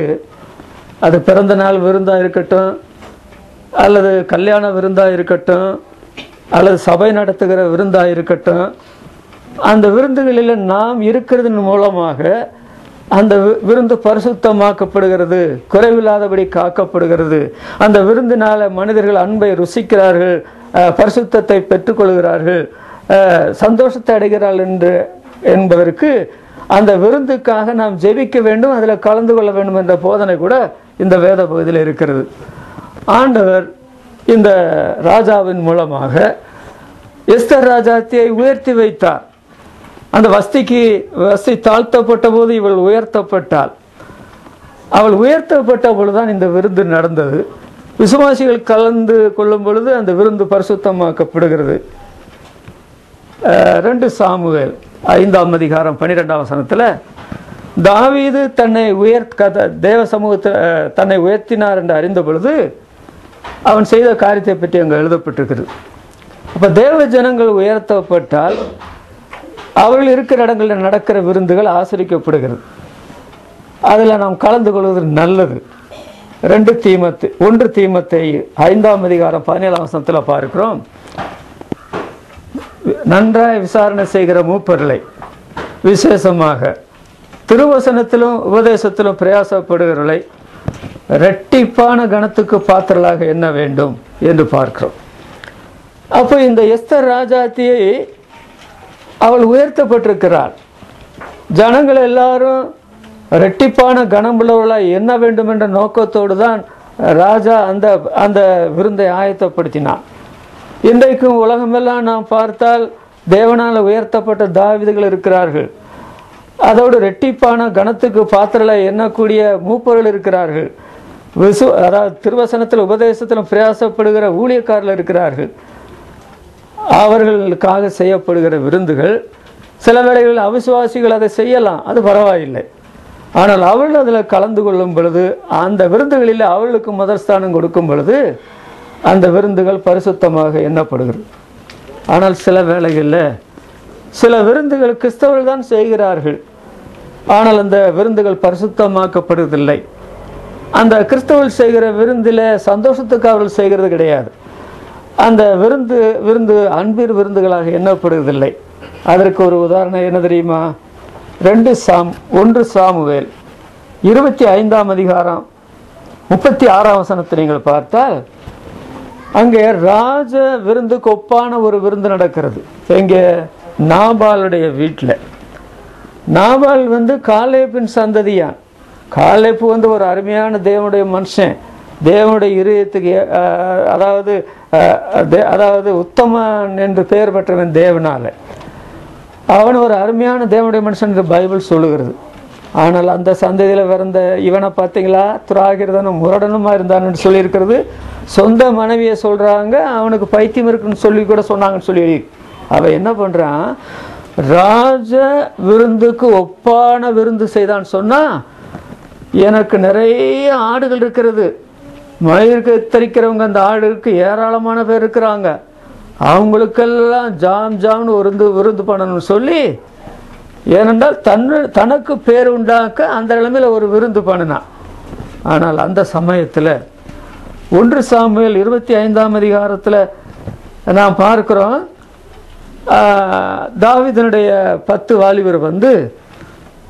அது பிறந்த நாள் விருந்தாக இருக்கட்டும், அல்லது கல்யாண விருந்தாக இருக்கட்டும், அல்லது சபை நடத்துகிற விருந்தாக இருக்கட்டும், அந்த விருந்துகளில் நாம் இருக்கிறதன் மூலமாக அந்த விருந்து பரிசுத்தமாக்கப்படுகிறது, குறைவில்லாதபடி காக்கப்படுகிறது. அந்த விருந்தினால மனிதர்கள் அன்பை ருசிக்கிறார்கள், பரிசுத்தத்தை பெற்றுக்கொள்கிறார்கள், சந்தோஷத்தை அடைகிறார்கள் என்பதற்கு அந்த விருந்துக்காக நாம் ஜெபிக்க வேண்டும், அதில் கலந்து கொள்ள வேண்டும் என்ற போதனை கூட இந்த வேத பகுதியில் இருக்கிறது. ஆண்டவர் இந்த ராஜாவின் மூலமாக எஸ்தர் ராஜாத்தியை உயர்த்தி வைத்தார். அந்த வஸ்தி தாழ்த்தப்பட்ட போது இவள் உயர்த்தப்பட்டாள். அவள் உயர்த்தப்பட்ட பொழுதுதான் இந்த விருந்து நடந்தது. விசுவாசிகள் கலந்து கொள்ளும் பொழுது அந்த விருந்து பரிசுத்தமாக்கப்படுகிறது. 2 சாமுவேல் 5ஆம் அதிகாரம் 12ஆம் வசனத்தில், தாவீது தன்னை தேவ சமூகத்தில் தன்னை உயர்த்தினார் என்று அறிந்த பொழுது அவன் செய்த காரியத்தை பற்றி அங்கே எழுதப்பட்டிருக்கிறது. அப்போ தேவ ஜனங்கள் உயர்த்தப்பட்டால் அவர்கள் இருக்கிற இடங்களில் நடக்கிற விருந்துகள் ஆசரிக்கப்படுகிறது. அதில் நாம் கலந்து கொள்வது நல்லது. 1 தீமோத்தேயு 5ஆம் அதிகாரம் 17ஆம் வசனத்தில் பார்க்கிறோம், நன்றாய் விசாரணை செய்கிற மூப்பர்களை, விசேஷமாக திருவசனத்திலும் உபதேசத்திலும் பிரயாசப்படுகிறவர்களை இரட்டிப்பான கணத்துக்கு பாத்திரலாக எண்ண வேண்டும் என்று பார்க்கிறோம். அப்போ இந்த எஸ்தர் ராஜாத்தியை அவள் உயர்த்தப்பட்டிருக்கிறாள். ஜனங்கள் எல்லாரும் இரட்டிப்பான கனமுள்ளவர்களாய் எண்ண வேண்டும் என்ற நோக்கத்தோடு தான் ராஜா அந்த விருந்தை ஆயத்தப்படுத்தினான். இன்றைக்கும் உலகமெல்லாம் நாம் பார்த்தால் தேவனால் உயர்த்தப்பட்ட தாவீதுகள் இருக்கிறார்கள். அதோடு இரட்டிப்பான கனத்துக்கு பாத்திரலை எண்ணக்கூடிய மூப்பர்கள் இருக்கிறார்கள். அதாவது திருவசனத்தில் உபதேசத்திலும் பிரயாசப்படுகிற ஊழியக்காரர்கள் இருக்கிறார்கள். அவர்களுக்காக செய்யப்படுகிற விருந்துகள் சில வேளைகளில் அவிசுவாசிகள் அதை செய்யலாம், அது பரவாயில்லை. ஆனால் அவர்கள் அதில் கலந்து கொள்ளும் பொழுது, அந்த விருந்துகளில் அவர்களுக்கு முதல் ஸ்தானம் கொடுக்கும் பொழுது அந்த விருந்துகள் பரிசுத்தமாக எண்ணப்படுகிறது. ஆனால் சில வேளைகளில் சில விருந்துகள் கிறிஸ்தவர்கள் தான் செய்கிறார்கள், ஆனால் அந்த விருந்துகள் பரிசுத்தமாக்கப்படுவதில்லை. அந்த கிறிஸ்தவர்கள் செய்கிற விருந்தில் சந்தோஷத்துக்கு அவர்கள் செய்கிறது கிடையாது. அந்த விருந்து அன்பின் விருந்துகளாக எண்ணப்படுவதில்லை. அதற்கு ஒரு உதாரணம் என்ன தெரியுமா? 1 சாமுவேல் 25ஆம் அதிகாரம் 36ஆம் வசனத்தை நீங்கள் பார்த்தால், அங்கே ராஜ விருந்துக்கு ஒப்பான ஒரு விருந்து நடக்கிறது. எங்கே? நாபாலுடைய வீட்டில். நாபால் காலேபின் சந்ததியான். காலேப்பு ஒரு அருமையான தேவனுடைய மனுஷன், தேவனுடைய இருதயத்துக்கு அதாவது உத்தமன் என்று பெயர் பெற்றவன் தேவனால. அவன் ஒரு அருமையான தேவனுடைய மனுஷன் என்று பைபிள் சொல்லுகிறது. ஆனால் அந்த சந்ததியில் பிறந்த இவனை பார்த்தீங்களா, துராகிருதனும் முரடனுமா இருந்தான்னு சொல்லியிருக்கிறது. சொந்த மனைவியை சொல்கிறாங்க, அவனுக்கு பைத்தியம் இருக்குன்னு சொல்லி கூட சொன்னாங்கன்னு சொல்லி அவன் என்ன பண்ணுறான், ராஜ விருந்துக்கு ஒப்பான விருந்து செய்தான்னு சொன்னால், எனக்கு நிறைய ஆடுகள் இருக்கிறது, மயிருக்கு தரிக்கிறவங்க அந்த ஆடுக்கு ஏராளமான பேர் இருக்கிறாங்க, அவங்களுக்கெல்லாம் ஜாம்னு விருந்து பண்ணணும்னு சொல்லி, ஏனென்றால் தனக்கு பேர் உண்டாக்க அந்த நிலைமையில் ஒரு விருந்து பண்ணினான். ஆனால் அந்த சமயத்தில் 1 சாமுவேல் 25ஆம் அதிகாரத்தில் நாம் பார்க்கிறோம், தாவீதினுடைய 10 வாலிபர்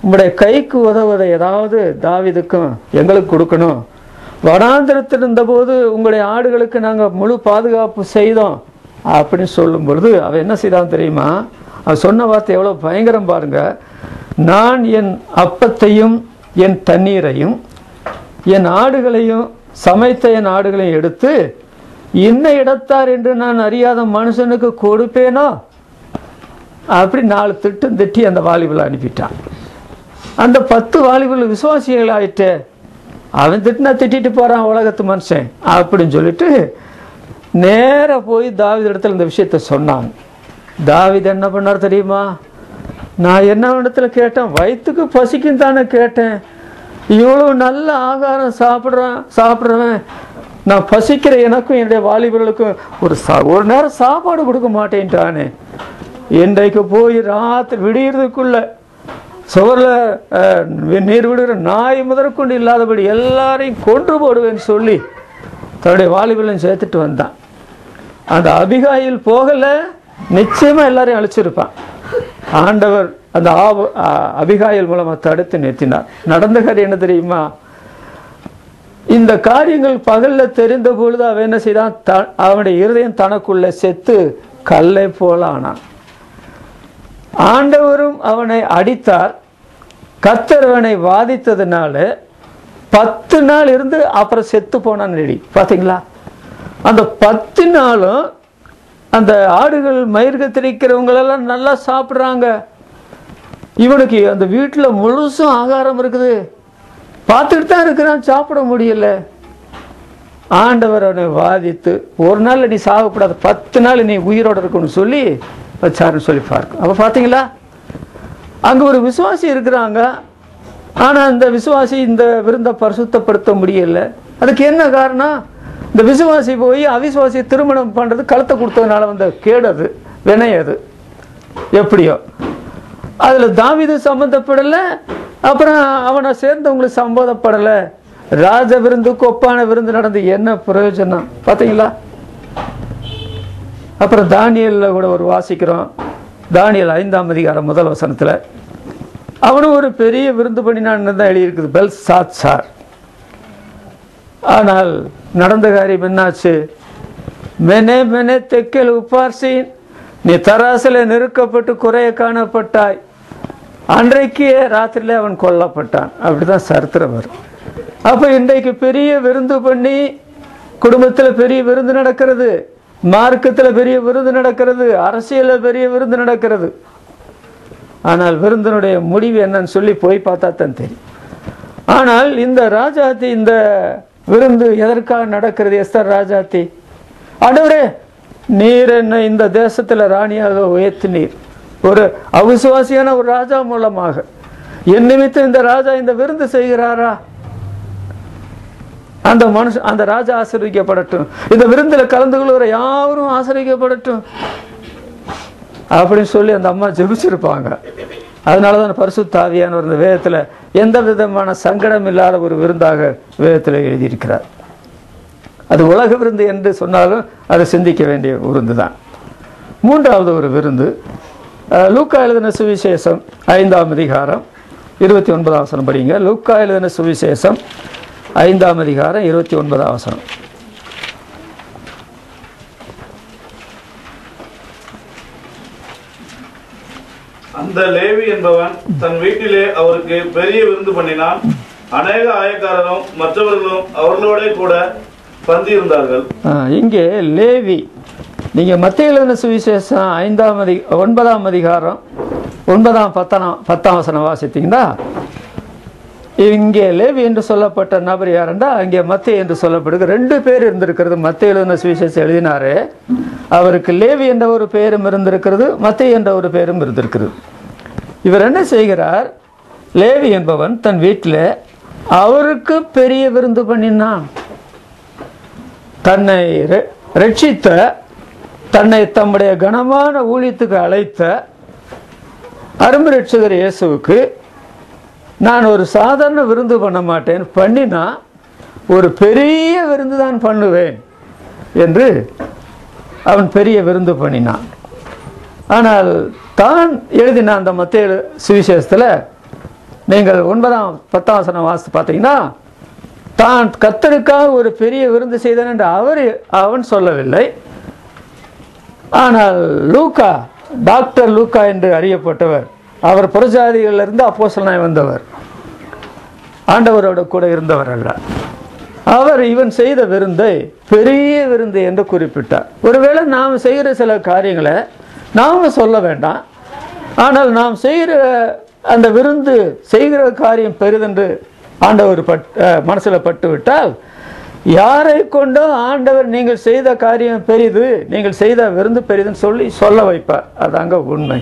உங்களுடைய கைக்கு உதவுவதை ஏதாவது தாவீதுக்கும் எங்களுக்கு கொடுக்கணும், வனாந்திரத்தில் இருந்தபோது உங்களுடைய ஆடுகளுக்கு நாங்கள் முழு பாதுகாப்பு செய்தோம் அப்படின்னு சொல்லும் பொழுது அவன் என்ன செய்தான் தெரியுமா? அவன் சொன்ன வார்த்தை எவ்வளோ பயங்கரம் பாருங்க. நான் என் அப்பத்தையும் என் தண்ணீரையும் என் ஆடுகளையும் சமைத்த என் ஆடுகளையும் எடுத்து இன்ன இடத்தார் என்று நான் அறியாத மனுஷனுக்கு கொடுப்பேனோ அப்படி 4 திட்டம் திட்டி அந்த வாலிபலை அனுப்பிட்டான். அந்த 10 வாலிபர்கள் விசுவாசிகள் ஆயிட்டு, அவன் திட்டினா திட்டிட்டு போகிறான் உலகத்து மனுஷன் அப்படின்னு சொல்லிட்டு நேராக போய் தாவீது இடத்துல இந்த விஷயத்த சொன்னாங்க. தாவீது என்ன பண்ணார் தெரியுமா? நான் என்ன இடத்துல கேட்டேன், வயிற்றுக்கு பசிக்கும் தானே கேட்டேன், இவ்வளோ நல்ல ஆகாரம் சாப்பிட்றவன் நான் பசிக்கிற எனக்கும் என்னுடைய வாலிபர்களுக்கும் ஒரு நேரம் சாப்பாடு கொடுக்க மாட்டேன்ட்டானே. இன்றைக்கு போய் ராத்திரி விடியறதுக்குள்ள சுவரில் நீர் விடுகிற நாய் முதற்கொண்டு இல்லாதபடி எல்லாரையும் கொன்று போடுவேன்னு சொல்லி தன்னுடைய வாலிபர்களையும் சேர்த்துட்டு வந்தான். அந்த அபிகாயில் போகலை, நிச்சயமாக எல்லாரையும் அழிச்சிருப்பான். ஆண்டவர் அந்த அபிகாயில் மூலமாக தடுத்து நிறுத்தினார். நடந்த காரியம் என்ன தெரியுமா? இந்த காரியங்கள் பகலில் தெரிந்த பொழுது அவன் என்ன செய்தான்? அவனுடைய இருதயம் தனக்குள்ள செத்து கல்லை போல ஆனான். ஆண்டவரும் அவனை அடித்தார். கர்த்தர் அவனை வாதித்ததுனால 10 நாள் இருந்து அப்புறம் செத்து போனான். ரெடி பார்த்தீங்களா? அந்த 10 நாளும் அந்த ஆடுகள் மயிர் கத்திரிக்கிறவங்களெல்லாம் நல்லா சாப்பிட்றாங்க. இவனுக்கு அந்த வீட்டில் முழுசும் ஆகாரம் இருக்குது, பார்த்துக்கிட்டு தான் இருக்கிறான், சாப்பிட முடியல. ஆண்டவர் அவனை வாதித்து, ஒரு நாள் நீ சாகக்கூடாது, 10 நாள் நீ உயிரோடு இருக்கணும்னு சொல்லி வச்சாருன்னு சொல்லி பார்க்கும். அப்போ பார்த்தீங்களா, அங்கே ஒரு விசுவாசி இருக்கிறாங்க. ஆனால் அந்த விசுவாசி இந்த விருந்தை பரிசுத்தப்படுத்த முடியல. அதுக்கு என்ன காரணம்? இந்த விசுவாசி போய் அவிசுவாசியை திருமணம் பண்ணுறது கழுத்தை கொடுத்ததுனால வந்த கேடு, அது வினையது. எப்படியோ அதில் தாவீது சம்மந்தப்படலை, அப்புறம் அவனை சேர்ந்தவங்களுக்கு சம்மந்தப்படலை. ராஜ விருந்துக்கு ஒப்பான விருந்து நடந்து என்ன பிரயோஜனம் பார்த்தீங்களா? அப்புறம் தானியலில் கூட ஒரு வாசிக்கிறோம். தானியல் 5ஆம் அதிகாரம் 1 வசனத்தில் அவனும் ஒரு பெரிய விருந்து பண்ணினான்னு தான் எழுதியிருக்குது, பெல்சாத்சார். ஆனால் நடந்த காரியம் என்னாச்சு? மெனே மெனே தெக்கல் உப்பார்சின், நீ தராசில் நெருக்கப்பட்டு குறைய காணப்பட்டாய். அன்றைக்கே ராத்திரியில் அவன் கொல்லப்பட்டான். அப்படிதான் சரித்திரம் வரும். அப்போ இன்றைக்கு பெரிய விருந்து பண்ணி குடும்பத்தில் பெரிய விருந்து நடக்கிறது, மார்க்கத்தில் பெரிய விருந்து நடக்கிறது, அரசியலில் பெரிய விருந்து நடக்கிறது. ஆனால் விருந்தினுடைய முடிவு என்னன்னு சொல்லி போய் பார்த்தா தான் தெரியும். ஆனால் இந்த ராஜாத்தி, இந்த விருந்து எதற்காக நடக்கிறது? எஸ்தர் ராஜாத்தி, ஆண்டவரே நீர் என்ன இந்த தேசத்தில் ராணியாக உயர்த்தினீர், ஒரு அவிசுவாசியான ஒரு ராஜா மூலமாக என் நிமித்தம் இந்த ராஜா இந்த விருந்து செய்கிறாரா? அந்த ராஜா ஆசீர்வதிக்கப்படட்டும், இந்த விருந்தில் கலந்து கொள்கிற யாரும் ஆசீர்வதிக்கப்படட்டும் அப்படின்னு சொல்லி அந்த அம்மா ஜெபிச்சிருப்பாங்க. அதனால தான் பரிசுத்த ஆவியானவர் இந்த வேதத்தில் எந்த விதமான சங்கடம் இல்லாத ஒரு விருந்தாக வேதத்தில் எழுதியிருக்கிறார். அது உலக விருந்து என்று சொன்னாலும் அதை சிந்திக்க வேண்டிய விருந்து தான். 3வது ஒரு விருந்து, லூக்கா எழுதின சுவிசேஷம் 5ஆம் அதிகாரம் 29ஆம் வசனம் படிங்க. லூக்கா எழுதின சுவிசேஷம் 5ஆம் அதிகாரம் 29ஆம் வசனம். அந்த லேவி என்பவன் தன் வீட்டிலே அவருக்கு பெரிய விருந்து பண்ணினான். அநேக ஆயக்காரரும் மற்றவர்களும் அவர்களோட கூட பந்தி இருந்தார்கள். இங்கே லேவி, நீங்க மத்தேயு எழுதின சுவிசேஷம் 9ஆம் அதிகாரம் 9ஆம் 10ஆம் வசனம் வாசித்தீங்கன்னா, இங்கே லேவி என்று சொல்லப்பட்ட நபர் யாருண்டா, இங்கே மத்தேயு என்று சொல்லப்படுது. 2 பேர் இருந்திருக்கிறது. மத்தேயு எழுதின சுவிசேஷம் எழுதினாரு, அவருக்கு லேவி என்ற ஒரு பெயரும் இருந்திருக்கிறது, மத்தேயு என்ற ஒரு பெயரும் இருந்திருக்கிறது. இவர் என்ன செய்கிறார்? லேவி என்பவன் தன் வீட்டில் அவருக்கு பெரிய விருந்து பண்ணினான். தன்னை ரட்சித்த, தன்னை தம்முடைய கனமான ஊழியத்துக்கு அழைத்த அருமை ரட்சகர் இயேசுவுக்கு நான் ஒரு சாதாரண விருந்து பண்ண மாட்டேன், பண்ணினா ஒரு பெரிய விருந்து தான் பண்ணுவேன் என்று அவன் பெரிய விருந்து பண்ணினான். ஆனால் தான் எழுதின அந்த மத்தேயு சுவிசேஷத்தில் நீங்கள் 9ஆம் 10ஆம் வசனம் வாசித்து பார்த்தீங்கன்னா, தான் கர்த்தருக்காக ஒரு பெரிய விருந்து செய்தான் என்று அவன் சொல்லவில்லை. ஆனால் லூக்கா, டாக்டர் லூக்கா என்று அறியப்பட்டவர், அவர் புறஜாதிகளிலிருந்து அப்போஸ்தலனாய் வந்தவர், ஆண்டவரோட கூட இருந்தவர் அல்ல. அவர் இவன் செய்த விருந்தை பெரிய விருந்து என்று குறிப்பிட்டார். ஒருவேளை நாம் செய்கிற சில காரியங்களை நாம் சொல்ல வேண்டாம், ஆனால் நாம் செய்கிற அந்த விருந்து செய்கிற காரியம் பெரிதென்று ஆண்டவர் மனசில் பட்டு விட்டால் யாரை கொண்டோ ஆண்டவர் நீங்கள் செய்த காரியம் பெரிது, நீங்கள் செய்த விருந்து பெரிதுன்னு சொல்ல வைப்பார். அதாங்க உண்மை.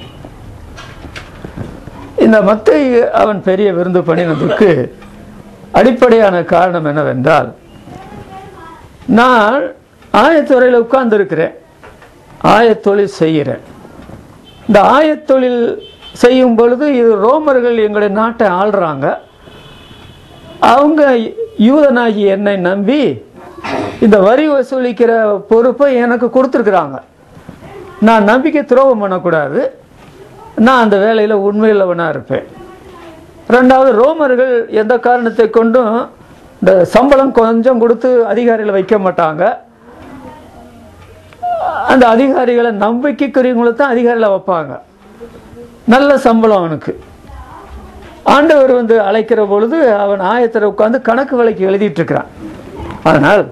இந்த மத்தேயு அவன் பெரிய விருந்து பண்ணினதுக்கு அடிப்படையான காரணம் என்னவென்றால், நான் ஆயத்துறையில் உட்கார்ந்துருக்கிறேன், ஆயத்தொழில் செய்கிறேன். இந்த ஆயத்தொழில் செய்யும் பொழுது இது ரோமர்கள் எங்களுடைய நாட்டை ஆள்றாங்க. அவங்க யூதனாகி என்னை நம்பி இந்த வரி வசூலிக்கிற பொறுப்பை எனக்கு கொடுத்துருக்குறாங்க. நான் நம்பிக்கை துரோகம் பண்ணக்கூடாது, நான் அந்த வேலையில் உண்மையுள்ளவனாக இருப்பேன். ரெண்டாவது, ரோமர்கள் எந்த காரணத்தை கொண்டும் இந்த சம்பளம் கொஞ்சம் கொடுத்து அதிகாரிகளை வைக்க மாட்டாங்க. அந்த அதிகாரிகளை நம்பிக்கைக்குரியவங்களை தான் அதிகாரிகளை வைப்பாங்க. நல்ல சம்பளம் அவனுக்கு. ஆண்டவர் அழைக்கிற பொழுது அவன் ஆயத்தில் உட்கார்ந்து கணக்கு வழக்கு எழுதிட்டு இருக்கிறான். அதனால்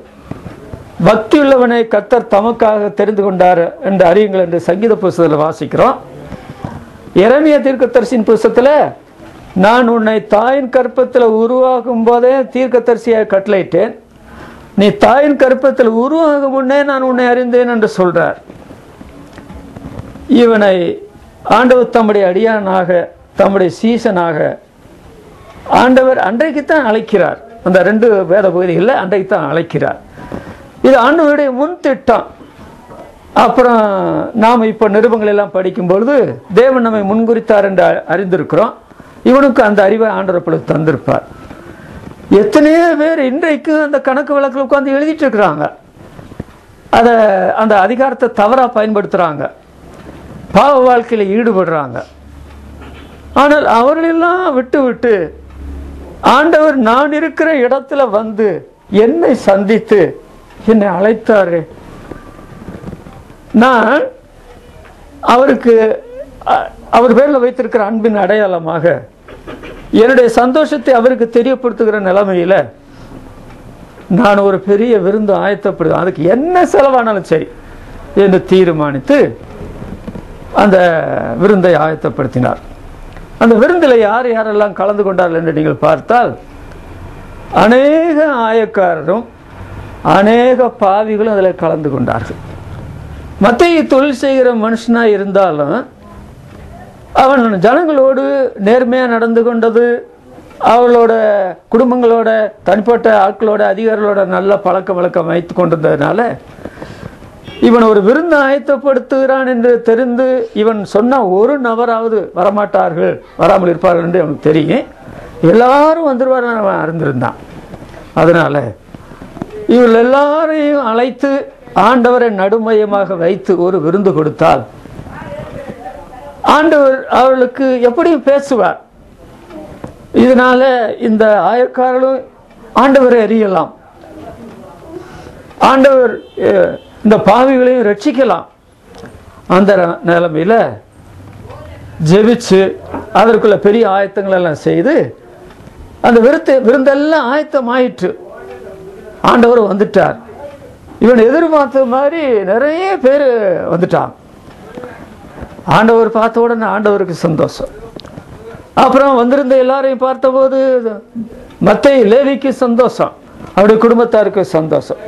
பக்தி உள்ளவனை கர்த்தர் தமக்காக தெரிந்து கொண்டார் என்று அறியுங்கள் என்று சங்கீத புஸ்தகத்தில் வாசிக்கிறோம். எரேமியா தீர்க்கதரிசியின் புஸ்தகத்தில் நான் உன்னை தாயின் கற்பத்தில் உருவாகும் போதே தீர்க்கதரிசியாக கட்டளையிட்டேன், நீ தாயின் கற்பத்தில் உருவாகும் முன்னே நான் உன்னை அறிந்தேன் என்று சொல்றார். இவனை ஆண்டவர் தம்முடைய அடியானாக, தம்முடைய சீசனாக ஆண்டவர் அன்றைக்குத்தான் அழைக்கிறார். அந்த 2 வேத பகுதிகளில் அன்றைக்குத்தான் அழைக்கிறார். இது ஆண்டவருடைய முன் திட்டம். அப்புறம் நாம் இப்போ நிருபங்கள் எல்லாம் படிக்கும்பொழுது தேவன் நம்மை முன்குறித்தார் என்று அறிந்திருக்கிறோம். இவனுக்கு அந்த அறிவை ஆண்டவர் பொழுது தந்திருப்பார். எத்தனையோ பேர் இன்றைக்கு அந்த கணக்கு வழக்கில் உட்கார்ந்து எழுதிட்டு இருக்கிறாங்க. அதை அந்த அதிகாரத்தை தவறாக பயன்படுத்துகிறாங்க, பாவ வாழ்க்கையில் ஈடுபடுறாங்க. ஆனால் அவர்களெல்லாம் விட்டு ஆண்டவர் நான் இருக்கிற இடத்துல என்னை சந்தித்து என்னை அழைத்தாரு. நான் அவருக்கு அவர் பேரில் வைத்திருக்கிற அன்பின் அடையாளமாக என்னுடைய சந்தோஷத்தை அவருக்கு தெரியப்படுத்துகிற நிலைமையில் நான் ஒரு பெரிய விருந்து ஆயத்தப்படுவேன், அதுக்கு என்ன செலவானாலும் சரி என்று தீர்மானித்து அந்த விருந்தை ஆயத்தப்படுத்தினார். அந்த விருந்தில் யார் யாரெல்லாம் கலந்து கொண்டார்கள் என்று நீங்கள் பார்த்தால் அநேக ஆயக்காரரும் அநேக பாவிகளும் அதில் கலந்து கொண்டார்கள். மத்தேயு தொழில் செய்கிற மனுஷனாக இருந்தாலும் அவன் ஜனங்களோடு நேர்மையாக நடந்து கொண்டது, அவளோட குடும்பங்களோட தனிப்பட்ட ஆட்களோட அதிகாரிகளோட நல்ல பழக்க வழக்கம் வைத்து கொண்டிருந்ததுனால இவன் ஒரு விருந்து ஆயத்தப்படுத்துகிறான் என்று தெரிந்து இவன் சொன்ன ஒரு நபராவது வரமாட்டார்கள், வராமல் இருப்பார்கள் என்று அவனுக்கு தெரியும். எல்லாரும் வந்துடுவார்கள் அவன் அறிந்திருந்தான். அதனால இவர்கள் எல்லாரையும் அழைத்து ஆண்டவரை நடுமையமாக வைத்து ஒரு விருந்து கொடுத்தால் ஆண்டவர் அவர்களுக்கு எப்படியும் பேசுவார். இதனால இந்த ஆயக்காரர்களும் ஆண்டவரை அறியலாம், ஆண்டவர் இந்த பாவிகளையும் ரட்சிக்கலாம். அந்த நிலைமையில் ஜெபிச்சு அதற்குள்ள பெரிய ஆயத்தங்கள் எல்லாம் செய்து அந்த விருந்தெல்லாம் ஆயத்தம் ஆயிற்று. ஆண்டவர் வந்துட்டார். இவன் எதிர்பார்த்த மாதிரி நிறைய பேர் வந்துட்டான். ஆண்டவர் பார்த்த உடனே ஆண்டவருக்கு சந்தோஷம். அப்புறம் வந்திருந்த எல்லாரையும் பார்த்தபோது மத்தேயு லேவிக்கு சந்தோஷம், அவருடைய குடும்பத்தாருக்கு சந்தோஷம்.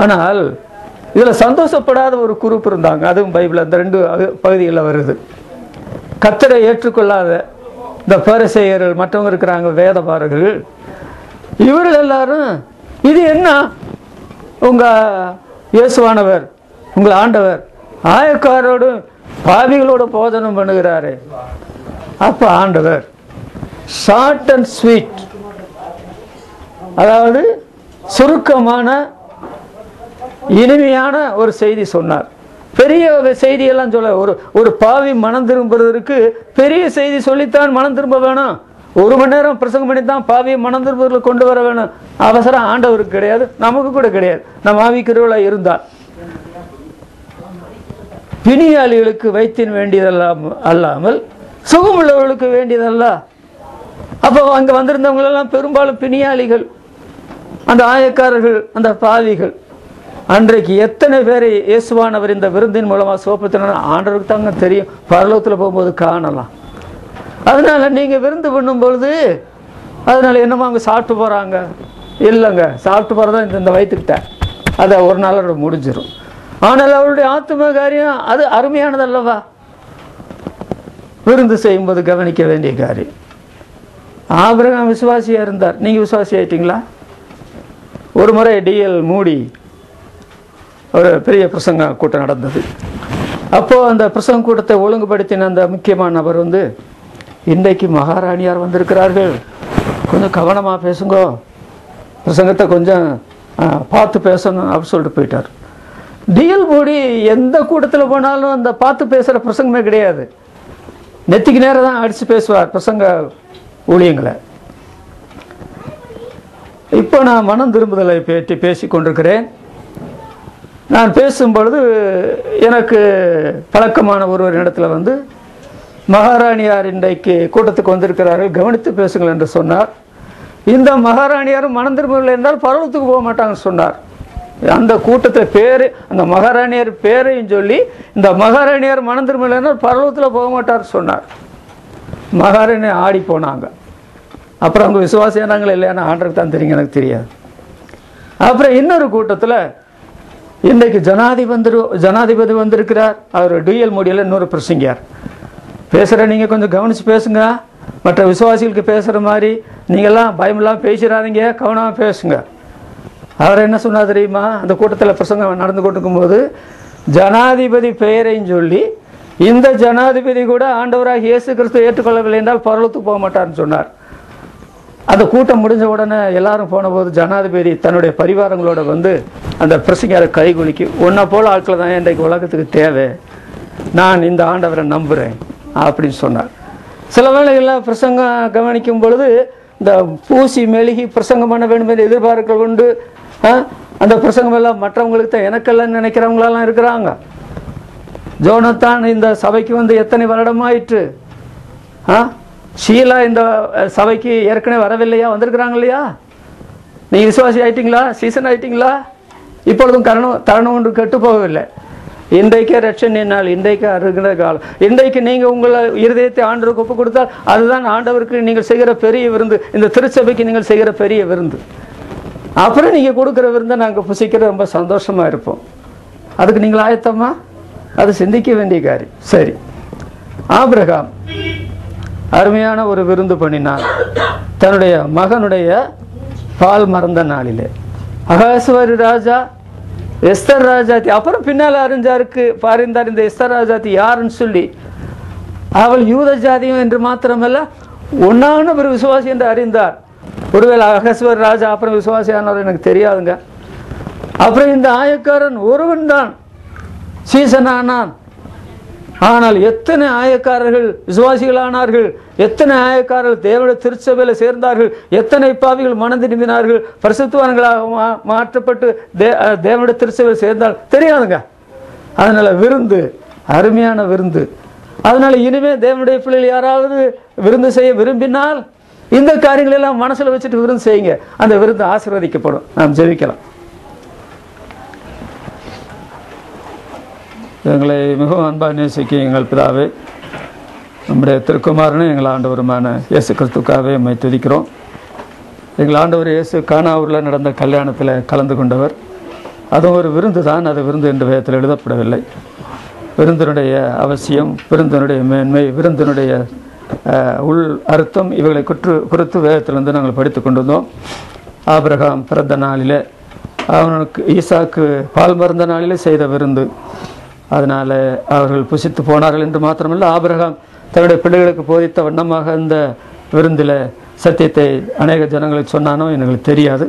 ஆனால் இதில் சந்தோஷப்படாத ஒரு குரூப் இருந்தாங்க. அதுவும் பைபிள் அந்த 2 பகுதிகளில் வருது. கர்த்தரை ஏற்றுக்கொள்ளாத இந்த பரிசேயர்கள், மற்றவங்க இருக்கிறாங்க வேதபாரகர்கள். இவர்கள் எல்லாரும் இது என்ன, உங்கள் இயேசுவானவர் உங்கள் ஆண்டவர் ஆயக்காரோடு பாவிகளோட போதனம் பண்ணுகிறாரு. அப்போ ஆண்டவர் ஷார்ட் அண்ட் ஸ்வீட், அதாவது சுருக்கமான இனிமையான ஒரு செய்தி சொன்னார். பெரிய செய்தியெல்லாம் சொல்ல, ஒரு பாவி மனம் திரும்புறதற்கு பெரிய செய்தி சொல்லித்தான் மனம் திரும்ப வேணும். 1 மணி நேரம் பிரசங்கம் பண்ணி தான் பாவியை மனம் திரும்புவதில் கொண்டு வர வேணும். அவசரம் ஆண்டவருக்கு கிடையாது, நமக்கு கூட கிடையாது. நம்ம ஆவிக்கிறவர்களாக இருந்தால் பிணியாளிகளுக்கு வைத்தின் வேண்டியதெல்லாம் அல்லாமல் சுகமுள்ளவர்களுக்கு வேண்டியதல்ல. அப்போ அங்கே வந்திருந்தவங்களெல்லாம் பெரும்பாலும் பிணியாளிகள், அந்த ஆயக்காரர்கள், அந்த பாவிகள். அன்றைக்கு எத்தனை பேர் இயேசுவானவர் இந்த விருந்தின் மூலமாக சுகப்படுத்தினார் ஆண்டவருக்கு தாங்க தெரியும். பரலோகத்தில் போகும்போது காணலாம். அதனால நீங்கள் விருந்து பண்ணும்பொழுது அதனால என்னமோ அவங்க சாப்பிட்டு போகிறாங்க இல்லைங்க, சாப்பிட்டு போகிறதா இந்த வயிற்றுக்கிட்ட அதை ஒரு நாளோட முடிஞ்சிடும். ஆனால் அவருடைய ஆத்ம காரியம் அது அருமையானது அல்லவா? விருந்து செய்யும்போது கவனிக்க வேண்டிய காரியம். ஆபிரகாம் விசுவாசியாக இருந்தார். நீங்கள் விசுவாசி ஆயிட்டீங்களா? ஒரு முறை டிஎல் மூடி ஒரு பெரிய பிரசங்க கூட்டம் நடந்தது. அப்போது அந்த பிரசங்க கூட்டத்தை ஒழுங்குபடுத்தின அந்த முக்கியமான நபர் இன்றைக்கு மகாராணியார் வந்திருக்கிறார்கள், கொஞ்சம் கவனமாக பேசுங்க, பிரசங்கத்தை கொஞ்சம் பார்த்து பேசணும் அப்படின்னு சொல்லிட்டு போயிட்டார். டிஎல் மூடி எந்த கூட்டத்தில் போனாலும் அந்த பார்த்து பேசுகிற பிரசங்கமே கிடையாது. நெத்திக்கு நேரம் தான் அடித்து பேசுவார் பிரசங்க ஊழியங்களை. இப்போ நான் மனம் திரும்புதலை பற்றி பேசி கொண்டிருக்கிறேன். நான் பேசும்பொழுது எனக்கு பழக்கமான ஒருவர் இடத்துல மகாராணியார் இன்றைக்கு கூட்டத்துக்கு வந்திருக்கிறார்கள், கவனித்து பேசுங்கள் என்று சொன்னார். இந்த மகாராணியாரும் மனம் திரும்பவில்லை என்றால் பரலோகத்துக்கு போக மாட்டாங்கன்னு சொன்னார். அந்த கூட்டத்தை பேர் அந்த மகாராணியார் பேரையும் சொல்லி இந்த மகாராணியார் மனம் திரும்பவில்லை என்றால் பரலோகத்தில் போக மாட்டார் சொன்னார். மகாராணி ஆடி போனாங்க. அப்புறம் அவங்க விசுவாசியானாங்களே இல்லையானா ஆண்டருக்கு தான் தெரியும், எனக்கு தெரியாது. அப்புறம் இன்னொரு கூட்டத்தில் இன்றைக்கு ஜனாதிபதி வந்திருக்கிறார். அவர் டிஎல் மோடியில் இன்னொரு பிரசங்கியார் பேசுகிற, நீங்கள் கொஞ்சம் கவனித்து பேசுங்க, மற்ற விசுவாசிகளுக்கு பேசுகிற மாதிரி நீங்கள்லாம் பயமில்லாமல் பேசிடாதீங்க, கவனமாக பேசுங்க. அவர் என்ன சொன்னார் தெரியுமா? அந்த கூட்டத்தில் பிரசங்கம் நடந்து கொண்டிருக்கும்போது ஜனாதிபதி பெயரையும் சொல்லி இந்த ஜனாதிபதி கூட ஆண்டவராக இயேசு கிறிஸ்துவை ஏற்றுக்கொள்ளவில்லை என்றால் பரலோகத்துக்கு போக மாட்டார்னு சொன்னார். அந்த கூட்டம் முடிஞ்ச உடனே எல்லாரும் போன போது ஜனாதிபதி தன்னுடைய பரிவாரங்களோட அந்த பிரசங்கியாரை கைகுலுக்கி, உன்னை போல ஆட்கள் தான் இன்றைக்கு உலகத்துக்கு தேவை, நான் இந்த ஆண்டவரை நம்புகிறேன் அப்படின்னு சொன்னார். சில வேளைகளில் பிரசங்கம் கவனிக்கும் பொழுது இந்த பூசி மெழுகி பிரசங்கம் பண்ண வேண்டும் என்று எதிர்பார்க்க கொண்டு அந்த பிரசங்கம் எல்லாம் மற்றவங்களுக்கு தான் எனக்கெல்லாம் நினைக்கிறவங்களெல்லாம் இருக்கிறாங்க. ஜோனத்தான் இந்த சபைக்கு எத்தனை வருடமாயிற்று, ஷீலா இந்த சபைக்கு ஏற்கனவே வரவில்லையா, வந்திருக்கிறாங்க இல்லையா? நீங்கள் விசுவாசி ஆயிட்டீங்களா, சீசன் ஆயிட்டீங்களா? இப்பொழுதும் தருணம் ஒன்று கெட்டு போகவில்லை. இன்றைக்கே ரட்சணை நாள், இன்றைக்கு அருகிற காலம். இன்றைக்கு நீங்கள் உங்களை இருதயத்தை ஆண்டவருக்கு ஒப்பு கொடுத்தால் அதுதான் ஆண்டவருக்கு நீங்கள் செய்கிற பெரிய விருந்து, இந்த திருச்சபைக்கு நீங்கள் செய்கிற பெரிய விருந்து. அப்புறம் நீங்கள் கொடுக்குற விருந்தை நாங்கள் புசிக்கிற ரொம்ப சந்தோஷமாக இருப்போம். அதுக்கு நீங்கள் ஆயத்தமா? அது சிந்திக்க வேண்டிய காரியம். சரி, ஆபிரகாம் அருமையான ஒரு விருந்து பண்ணினார். தன்னுடைய மகனுடைய பால் மறந்த நாளிலே அகாசுவரி ராஜா எஸ்தர் ராஜாத்தி, அப்புறம் பின்னால் அறிந்தார் இந்த எஸ்தர் ராஜாத்தி யாருன்னு சொல்லி, அவள் யூத ஜாதியும் என்று மாத்திரமல்ல ஒன்னான ஒரு விசுவாசி என்று அறிந்தார். ஒருவேளை அகஸ்வர் ராஜா அப்புறம் விசுவாசியானவர் எனக்கு தெரியாதுங்க. அப்புறம் இந்த ஆயக்காரன் ஒருவன் தான் சீசன் ஆனான். ஆனால் எத்தனை ஆயக்காரர்கள் விசுவாசிகளானார்கள், எத்தனை ஆயக்காரர்கள் தேவனுடைய திருச்சபையில் சேர்ந்தார்கள், எத்தனை பாவிகள் மனம் திரும்பினார்கள், பரிசுத்தவான்களாக மாற்றப்பட்டு தேவனுடைய திருச்சபையில் சேர்ந்தால் தெரியாதுங்க. அதனால விருந்து, அருமையான விருந்து. அதனால இனிமே தேவனுடைய பிள்ளைகள் யாராவது விருந்து செய்ய விரும்பினால் இந்த காரியங்கள் எல்லாம் மனசுல வச்சுட்டு விருந்து செய்யுங்க. அந்த விருந்து ஆசீர்வதிக்கப்படும். நாம் ஜெபிக்கலாம். எங்களை மிகவும் அன்பாக நேசிக்க எங்கள் பிதாவே, நம்முடைய திருக்குமாரனும் எங்கள் ஆண்டவருமான இயேசு கிறிஸ்துக்காகவே நம்மை துதிக்கிறோம். எங்கள் ஆண்டவர் இயேசு கானாவூரில் நடந்த கல்யாணத்தில் கலந்து கொண்டவர். அதுவும் ஒரு விருந்து தான். அது விருந்து என்று வேதத்தில் எழுதப்படவில்லை. விருந்தினுடைய அவசியம், விருந்தினுடைய மேன்மை, விருந்தினுடைய உள் அர்த்தம் இவைகளை குறித்து வேதத்திலிருந்து நாங்கள் படித்து கொண்டிருந்தோம். ஆபிரகாம் பிறந்த நாளில் அவனுக்கு ஈசாக்கு பால் மறந்த நாளிலே செய்த விருந்து. அதனால் அவர்கள் புசித்து போனார்கள் என்று மாத்திரமல்ல, ஆபிரகாம் தன்னுடைய பிள்ளைகளுக்கு போதித்த வண்ணமாக இந்த விருந்தில் சத்தியத்தை அநேக ஜனங்களுக்கு சொன்னானோ எங்களுக்கு தெரியாது.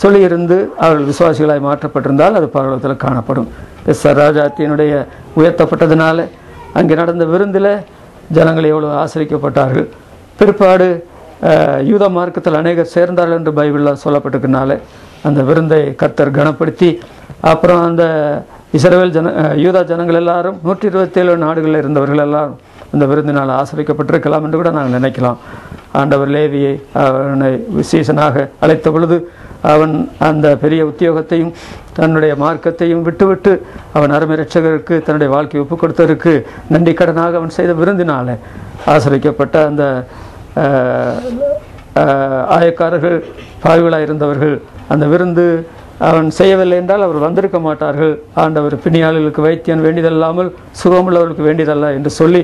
சொல்லியிருந்து அவர்கள் விசுவாசிகளாய் மாற்றப்பட்டிருந்தால் அது பரலோகத்தில் காணப்படும். எஸ்தர் ராஜாத்தியினுடைய உயர்த்தப்பட்டதுனால அங்கே நடந்த விருந்தில் ஜனங்கள் எவ்வளோ ஆசிரிக்கப்பட்டார்கள். பிற்பாடு யூத மார்க்கத்தில் அநேகர் சேர்ந்தார்கள் என்று பைபிளில் சொல்லப்பட்டிருக்கனால அந்த விருந்தை கர்த்தர் கனப்படுத்தி அப்புறம் அந்த இஸ்ரவேல் யூதா ஜனங்கள் எல்லாரும் 127 நாடுகளில் இருந்தவர்கள் எல்லாரும் அந்த விருந்தினால் ஆசிரிக்கப்பட்டிருக்கலாம் என்று கூட நாங்கள் நினைக்கலாம். ஆண்டவர் லேவியை அவனை விசேஷனாக அழைத்த பொழுது அவன் அந்த பெரிய உத்தியோகத்தையும் தன்னுடைய மார்க்கத்தையும் விட்டுவிட்டு அவன் அருமை இரட்சகருக்கு தன்னுடைய வாழ்க்கையை ஒப்புக் கொடுத்ததற்கு நன்றி கடனாக அவன் செய்த விருந்தினால ஆசிரிக்கப்பட்ட அந்த ஆயக்காரர்கள் பாவிகளாக இருந்தவர்கள் அந்த விருந்து அவன் செய்யவில்லை என்றால் அவர் வந்திருக்க மாட்டார்கள். ஆண்டவர் பிணியாளர்களுக்கு வைத்தியன் வேண்டியதல்லாமல் சுகமுள்ளவர்களுக்கு வேண்டியதல்ல என்று சொல்லி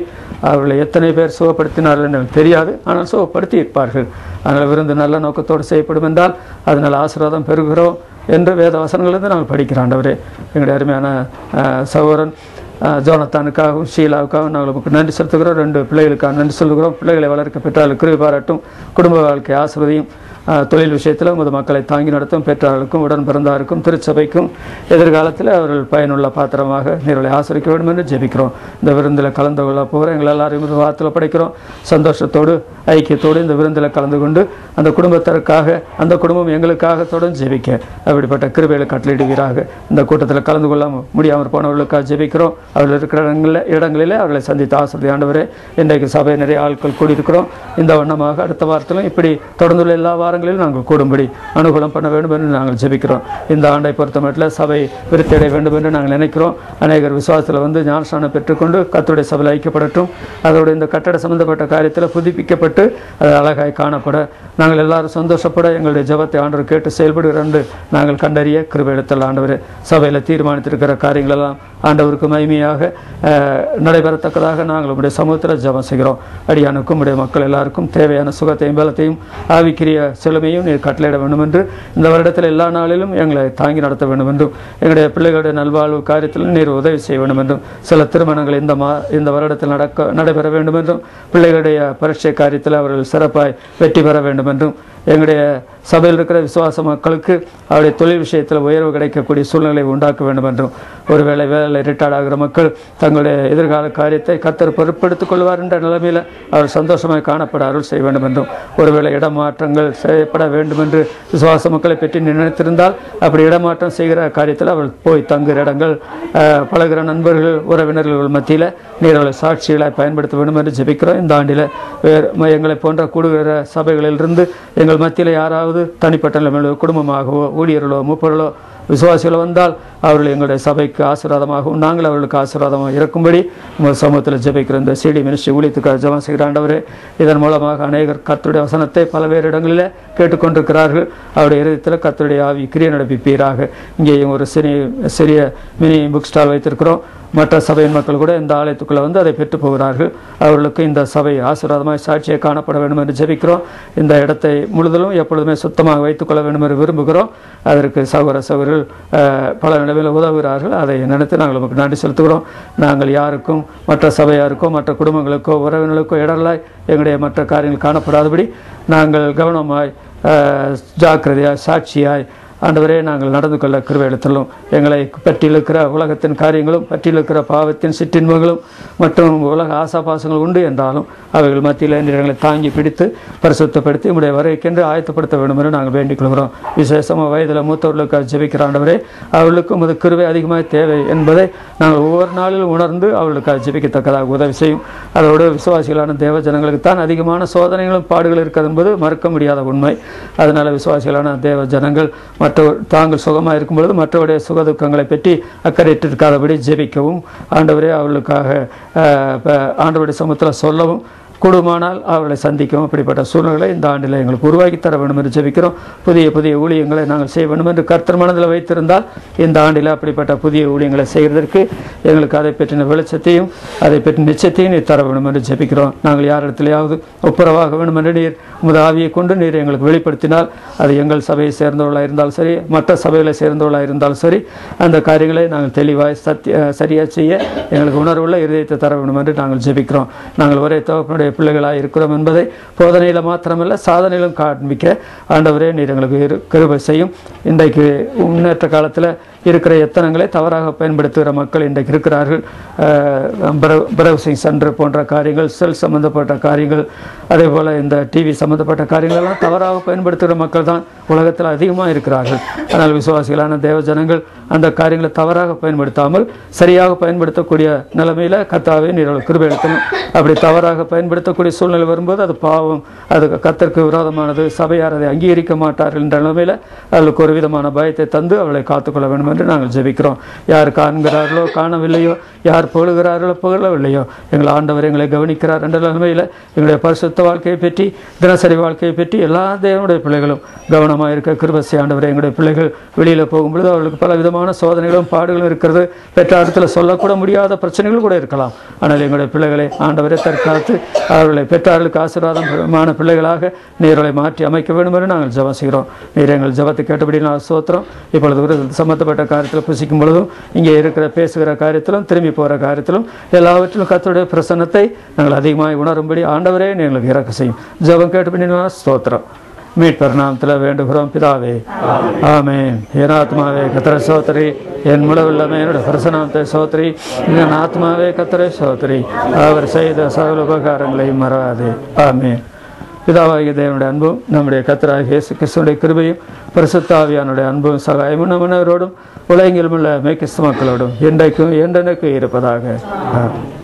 அவர்களை எத்தனை பேர் சுகப்படுத்தினார்கள் என்று தெரியாது, ஆனால் சுகப்படுத்தி இருப்பார்கள். அதனால் விருந்து நல்ல நோக்கத்தோடு செய்யப்படும் என்றால் அதனால் ஆசீர்வாதம் பெறுகிறோம் என்று வேத வசனங்களிலிருந்து நாங்கள் படிக்கிறோம். ஆண்டவரே, எங்களுடைய அருமையான சகோதரன் ஜோனத்தானுக்காகவும் ஷீலாவுக்காகவும் நாங்கள் உங்களுக்கு நன்றி செலுத்துகிறோம். 2 பிள்ளைகளுக்காக நன்றி சொல்லுகிறோம். பிள்ளைகளை வளர்க்க பெற்றால் கிருபை பாராட்டும், குடும்ப வாழ்க்கை ஆசிர்வதியும், தொழில் விஷயத்தில் உமது மக்களை தாங்கி நடத்தும், பெற்றார்களுக்கும் உடன் பிறந்தாருக்கும் திருச்சபைக்கும் எதிர்காலத்தில் அவர்கள் பயனுள்ள பாத்திரமாக நீர்களை ஆசிரிக்க வேண்டும் என்று ஜெபிக்கிறோம். இந்த விருந்தில் கலந்து கொள்ள போகிறோம் எங்கள் எல்லாரையும் வார்த்தையில் படைக்கிறோம். சந்தோஷத்தோடு ஐக்கியத்தோடு இந்த விருந்தில் கலந்து கொண்டு அந்த குடும்பத்திற்காக அந்த குடும்பம் எங்களுக்காக தொடர்ந்து ஜெபிக்க அப்படிப்பட்ட கிருபைகளை கட்டளையிடுவீராக. இந்த கூட்டத்தில் கலந்து கொள்ள முடியாமல் போனவர்களுக்காக ஜெபிக்கிறோம். அவர்கள் இருக்கிற இடங்களிலே அவர்களை சந்தித்து ஆசிரியர் ஆண்டவரே, இன்றைக்கு சபை நிறைய ஆட்கள் கூடியிருக்கிறோம். இந்த வண்ணமாக அடுத்த வாரத்திலும் இப்படி தொடர்ந்துள்ள எல்லா வாரங்களிலும் நாங்கள் கூடும்படி அனுகூலம் பண்ண வேண்டும் என்று நாங்கள் ஜெபிக்கிறோம். இந்த ஆண்டை பொறுத்தமட்டில் சபை விருத்தியடைய வேண்டும் என்று நாங்கள் நினைக்கிறோம். அநேகர் விசுவாசத்தில் வந்து ஞானஸ்நானம் பெற்றுக்கொண்டு கர்த்தருடைய சபையில் ஐக்கியப்படட்டும். அதோடு இந்த கட்டட சம்பந்தப்பட்ட காரியத்தில் புதுப்பிக்கப்பட்டு அது அழகாய் காணப்பட நாங்கள் எல்லாரும் சந்தோஷப்பட எங்களுடைய ஜெபத்தை ஆண்டவர் கேட்டு செயல்படுகிற என்று நாங்கள் கண்டறிய கிருபை எடுத்தல். ஆண்டவர் சபையில் தீர்மானித்திருக்கிற காரியங்களெல்லாம் ஆண்டவருக்கு மகிமையாக நடைபெறத்தக்கதாக நாங்கள் உடைய சமூகத்தில் ஜெபம் செய்கிறோம். அடியானுக்கும் உடைய மக்கள் எல்லாருக்கும் தேவையான சுகத்தையும் பலத்தையும் ஆவிக்கிரிய செழுமையும் நீர் கட்டளையிட வேண்டும் என்று இந்த வருடத்தில் எல்லா நாளிலும் எங்களை தாங்கி நடத்த வேண்டும் என்றும் எங்களுடைய பிள்ளைகளுடைய நல்வாழ்வு காரியத்தில் நீர் உதவி செய்ய வேண்டும் என்றும் சில திருமணங்கள் இந்த வருடத்தில் நடைபெற வேண்டும் என்றும் பிள்ளைகளுடைய பரீட்சை காரியத்தில் அவர்கள் சிறப்பாய் வெற்றி பெற வேண்டும் என்றும் எங்களுடைய சபையில் இருக்கிற விசுவாச மக்களுக்கு அவருடைய தொழில் விஷயத்தில் உயர்வு கிடைக்கக்கூடிய சூழ்நிலை உண்டாக்க வேண்டும் என்றும் ஒருவேளை வேலை ரிட்டையர்ட் ஆகிற மக்கள் தங்களுடைய எதிர்கால காரியத்தை கர்த்தர் பொறுப்பெடுத்துக் கொள்வார் என்ற நிலைமையில் அவர் சந்தோஷமாய் காணப்பட அருள் செய்ய வேண்டும் என்றும் ஒருவேளை இடமாற்றங்கள் செய்யப்பட வேண்டும் என்று விசுவாச மக்களை பற்றி நினைத்திருந்தால் அப்படி இடமாற்றம் செய்கிற காரியத்தில் அவள் போய் தங்குகிற இடங்கள் பழகிற நண்பர்கள் உறவினர்கள் மத்தியில் நீர்களை சாட்சிகளாய் பயன்படுத்த வேண்டும் என்று ஜெபிக்கிறோம். இந்த ஆண்டில் எங்களை போன்ற கூடுகிற சபைகளிலிருந்து எங்கள் மத்தியில் யாராவது தனிப்பட்ட நிலைமையிலோ குடும்பமாகவோ ஊழியர்களோ மூப்பர்களோ விசுவாசிகள் வந்தால் அவர்கள் எங்களுடைய சபைக்கு ஆசீர்வாதமாகவும் நாங்கள் அவர்களுக்கு ஆசீர்வாதமாக இருக்கும்படி உங்கள் சமூகத்தில் ஜெபிக்கிற இந்த சிடி மினிஸ்ட்ரி ஊழியத்துக்காக ஜெபம் செய்கிற ஆண்டவரே, இதன் மூலமாக அநேகர் கர்த்தருடைய வசனத்தை பல்வேறு இடங்களில் கேட்டுக்கொண்டிருக்கிறார்கள். அவருடைய இதயத்தில் கர்த்தருடைய ஆவி கிரியை நடப்பிப்பீராக. இங்கேயும் ஒரு சிறிய மினி புக் ஸ்டால் வைத்திருக்கிறோம். மற்ற சபையின் மக்கள் கூட இந்த ஆலயத்துக்குள்ளே வந்து அதை பெற்று போகிறார்கள். அவர்களுக்கு இந்த சபை ஆசீர்வாதமாய் சாட்சியை காணப்பட வேண்டும் என்று ஜெபிக்கிறோம். இந்த இடத்தை முழுவதும் எப்பொழுதுமே சுத்தமாக வைத்துக்கொள்ள வேண்டும் என்று விரும்புகிறோம். அதற்கு சகோதரர்கள் பல நிலைமையில் உதவுகிறார்கள். அதை நினைத்து நாங்கள் நமக்கு நன்றி செலுத்துகிறோம். நாங்கள் யாருக்கும் மற்ற சபையாருக்கோ மற்ற குடும்பங்களுக்கோ உறவினர்களுக்கோ இடரலாய் எங்களுடைய மற்ற காரியங்கள் காணப்படாதபடி நாங்கள் கவனமாய் ஜாக்கிரதையாய் சாட்சியாய் ஆண்டவரே நாங்கள் நடந்து கொள்ள கிருபை எடுத்துள்ளோம். எங்களை பற்றியிருக்கிற உலகத்தின் காரியங்களும் பற்றியிருக்கிற பாவத்தின் சிற்றின்பங்களும் மற்றும் உலக ஆசாபாசங்கள் உண்டு என்றாலும் அவைகள் மத்தியில் எங்களை தாங்கி பிடித்து பரிசுத்தப்படுத்தி உங்களுடைய வருகைக்கென்று ஆயத்தப்படுத்த வேண்டும் என்று நாங்கள் வேண்டிக் கொள்கிறோம். விசேஷமாக வயதில் மூத்தவர்களுக்கு ஜெபிக்கிற ஆண்டவரே, அவர்களுக்கும் அது கிருபை அதிகமாக தேவை என்பதை நாங்கள் ஒவ்வொரு நாளிலும் உணர்ந்து அவர்களுக்கு ஜெபிக்கத்தக்கதாக உதவி செய்யும். அதோடு விசுவாசிகளான தேவ ஜனங்களுக்கு தான் அதிகமான சோதனைகளும் பாடுகள் இருக்கிறது என்பது மறுக்க முடியாத உண்மை. அதனால் விசுவாசிகளான தேவ ஜனங்கள் தாங்கள் சுகமாக இருக்கும் பொழுது மற்றவருடைய சுகதுக்கங்களை பற்றி அக்கறையிட்டிருக்காதபடி ஜெபிக்கவும் ஆண்டவரே அவர்களுக்காக ஆண்டவருடைய சமூகத்தில் சொல்லவும் கூடுமானால் அவர்களை சந்திக்கவும் அப்படிப்பட்ட சூழ்நிலை இந்த ஆண்டில் எங்களுக்கு உருவாக்கி தர வேண்டும் என்று ஜெபிக்கிறோம். புதிய புதிய ஊழியங்களை நாங்கள் செய்ய வேண்டும் என்று கர்த்தர் மனதில் வைத்திருந்தால் இந்த ஆண்டில் அப்படிப்பட்ட புதிய ஊழியங்களை செய்வதற்கு எங்களுக்கு அதை பற்றின வெளிச்சத்தையும் அதை பற்றின நிச்சயத்தையும் நீர் தர வேண்டும் என்று ஜெபிக்கிறோம். நாங்கள் யாரிடத்திலேயாவது ஒப்புரவாக வேண்டும் என்று நீர் உமது ஆவியை கொண்டு நீர் எங்களுக்கு வெளிப்படுத்தினால் அது எங்கள் சபையை சேர்ந்தவர்களாக இருந்தாலும் சரி மற்ற சபைகளை சேர்ந்தவர்களாக இருந்தாலும் சரி அந்த காரியங்களை நாங்கள் தெளிவாய் சரியாக செய்ய எங்களுக்கு உணர்வுள்ள இருதயத்தை தர வேண்டும் என்று நாங்கள் ஜெபிக்கிறோம். நாங்கள் ஒரே தகப்பனுடைய பிள்ளைகளாக இருக்கிறோம் என்பதை போதனையில் மாத்திரமல்ல சாதனையிலும் காண்பிக்க ஆண்டவரே நீர் எங்களுக்கு கிருபை செய்யும். இன்றைக்கு முன்னேற்ற காலத்தில் இருக்கிற எத்தனங்களை தவறாக பயன்படுத்துகிற மக்கள் இன்றைக்கு இருக்கிறார்கள். பிரவுசிங் சென்டர் போன்ற காரியங்கள், செல் சம்பந்தப்பட்ட காரியங்கள், அதே போல் இந்த டிவி சம்பந்தப்பட்ட காரியங்கள் எல்லாம் தவறாக பயன்படுத்துகிற மக்கள் தான் உலகத்தில் அதிகமாக இருக்கிறார்கள். ஆனால் விசுவாசிகளான தேவ ஜனங்கள் அந்த காரியங்களை தவறாக பயன்படுத்தாமல் சரியாக பயன்படுத்தக்கூடிய நிலைமையில் கர்த்தாவே நீர் கிருபை எடுக்கணும். அப்படி தவறாக பயன்படுத்தக்கூடிய சூழ்நிலை வரும்போது அது பாவம், அது கர்த்தருக்கு விரோதமானது, சபையார் அதை அங்கீகரிக்க மாட்டார்கள் என்ற நிலைமையில் அவர்களுக்கு ஒரு விதமான பயத்தை தந்து அவளை காத்துக்கொள்ள வேண்டும் என்று நாங்கள் ஜெபிக்கிறோம். யார் காண்கிறார்களோ காணவில்லையோ, யார் புகழுகிறார்களோ புகழவில்லையோ, எங்கள் ஆண்டவர் எங்களை கவனிக்கிறார் என்ற நிலைமையில் எங்களுடைய பரிசுத்த வாழ்க்கையை பற்றி, தினசரி வாழ்க்கையை பற்றி எல்லா தேவனுடைய பிள்ளைகளும் கவனமாக இருக்க கிருபை ஆண்டவரை. எங்களுடைய பிள்ளைகள் வெளியில் போகும்பொழுது அவர்களுக்கு பல விதமான சோதனைகளும் பாடுகளும் இருக்கிறது. பெற்றாரத்தில் சொல்லக்கூட முடியாத பிரச்சனைகள் கூட இருக்கலாம். ஆனால் எங்களுடைய பிள்ளைகளை ஆண்டவரை தற்காத்து அவர்களை பெற்றார்களுக்கு ஆசீர்வாதமான பிள்ளைகளாக நீர்களை மாற்றி அமைக்க வேண்டும் என்று நாங்கள் ஜெபம் செய்கிறோம். நீர் எங்கள் ஜெபத்தை கேட்டபடி நான் சோத்திரம். இப்பொழுது ஒரு சம்பந்தப்பட்ட காரியத்தில் புசிக்கும் பொழுதும், இங்கே இருக்கிற பேசுகிற காரியத்திலும், திரும்பி போகிற காரியத்திலும் எல்லாவற்றிலும் கர்த்தருடைய பிரசன்னத்தை நாங்கள் அதிகமாக உணரும்படி ஆண்டவரே எங்களுக்கு இறக்க செய்யும். ஜெபம் கேட்டபடி நான் ஸ்தோத்திரம். மீட்பர் நாமத்தில் வேண்டுகிறோம் பிதாவே, ஆமென். என் ஆத்மாவே கர்த்தரை சோத்திரி, என் முழவில்லமே என்னுடைய பிரசன்னத்தை சோத்திரி, என் ஆத்மாவே கர்த்தரை சோத்திரி, அவர் செய்த சகல உபகாரங்களையும் மறவாதே. ஆமென். பிதாவாகிய தேவனுடைய அன்பும் நம்முடைய கர்த்தராகிய இயேசு கிறிஸ்துவினுடைய கிருபையும் பரிசுத்த ஆவியானுடைய அன்பும் சகாயமும் நம்மவரோடும் உலகெங்கிலும் உள்ள மேய்க்கிறிஸ்து மக்களோடும் என்றைக்கும் என்றென்றைக்கும் இருப்பதாக. ஆமென்.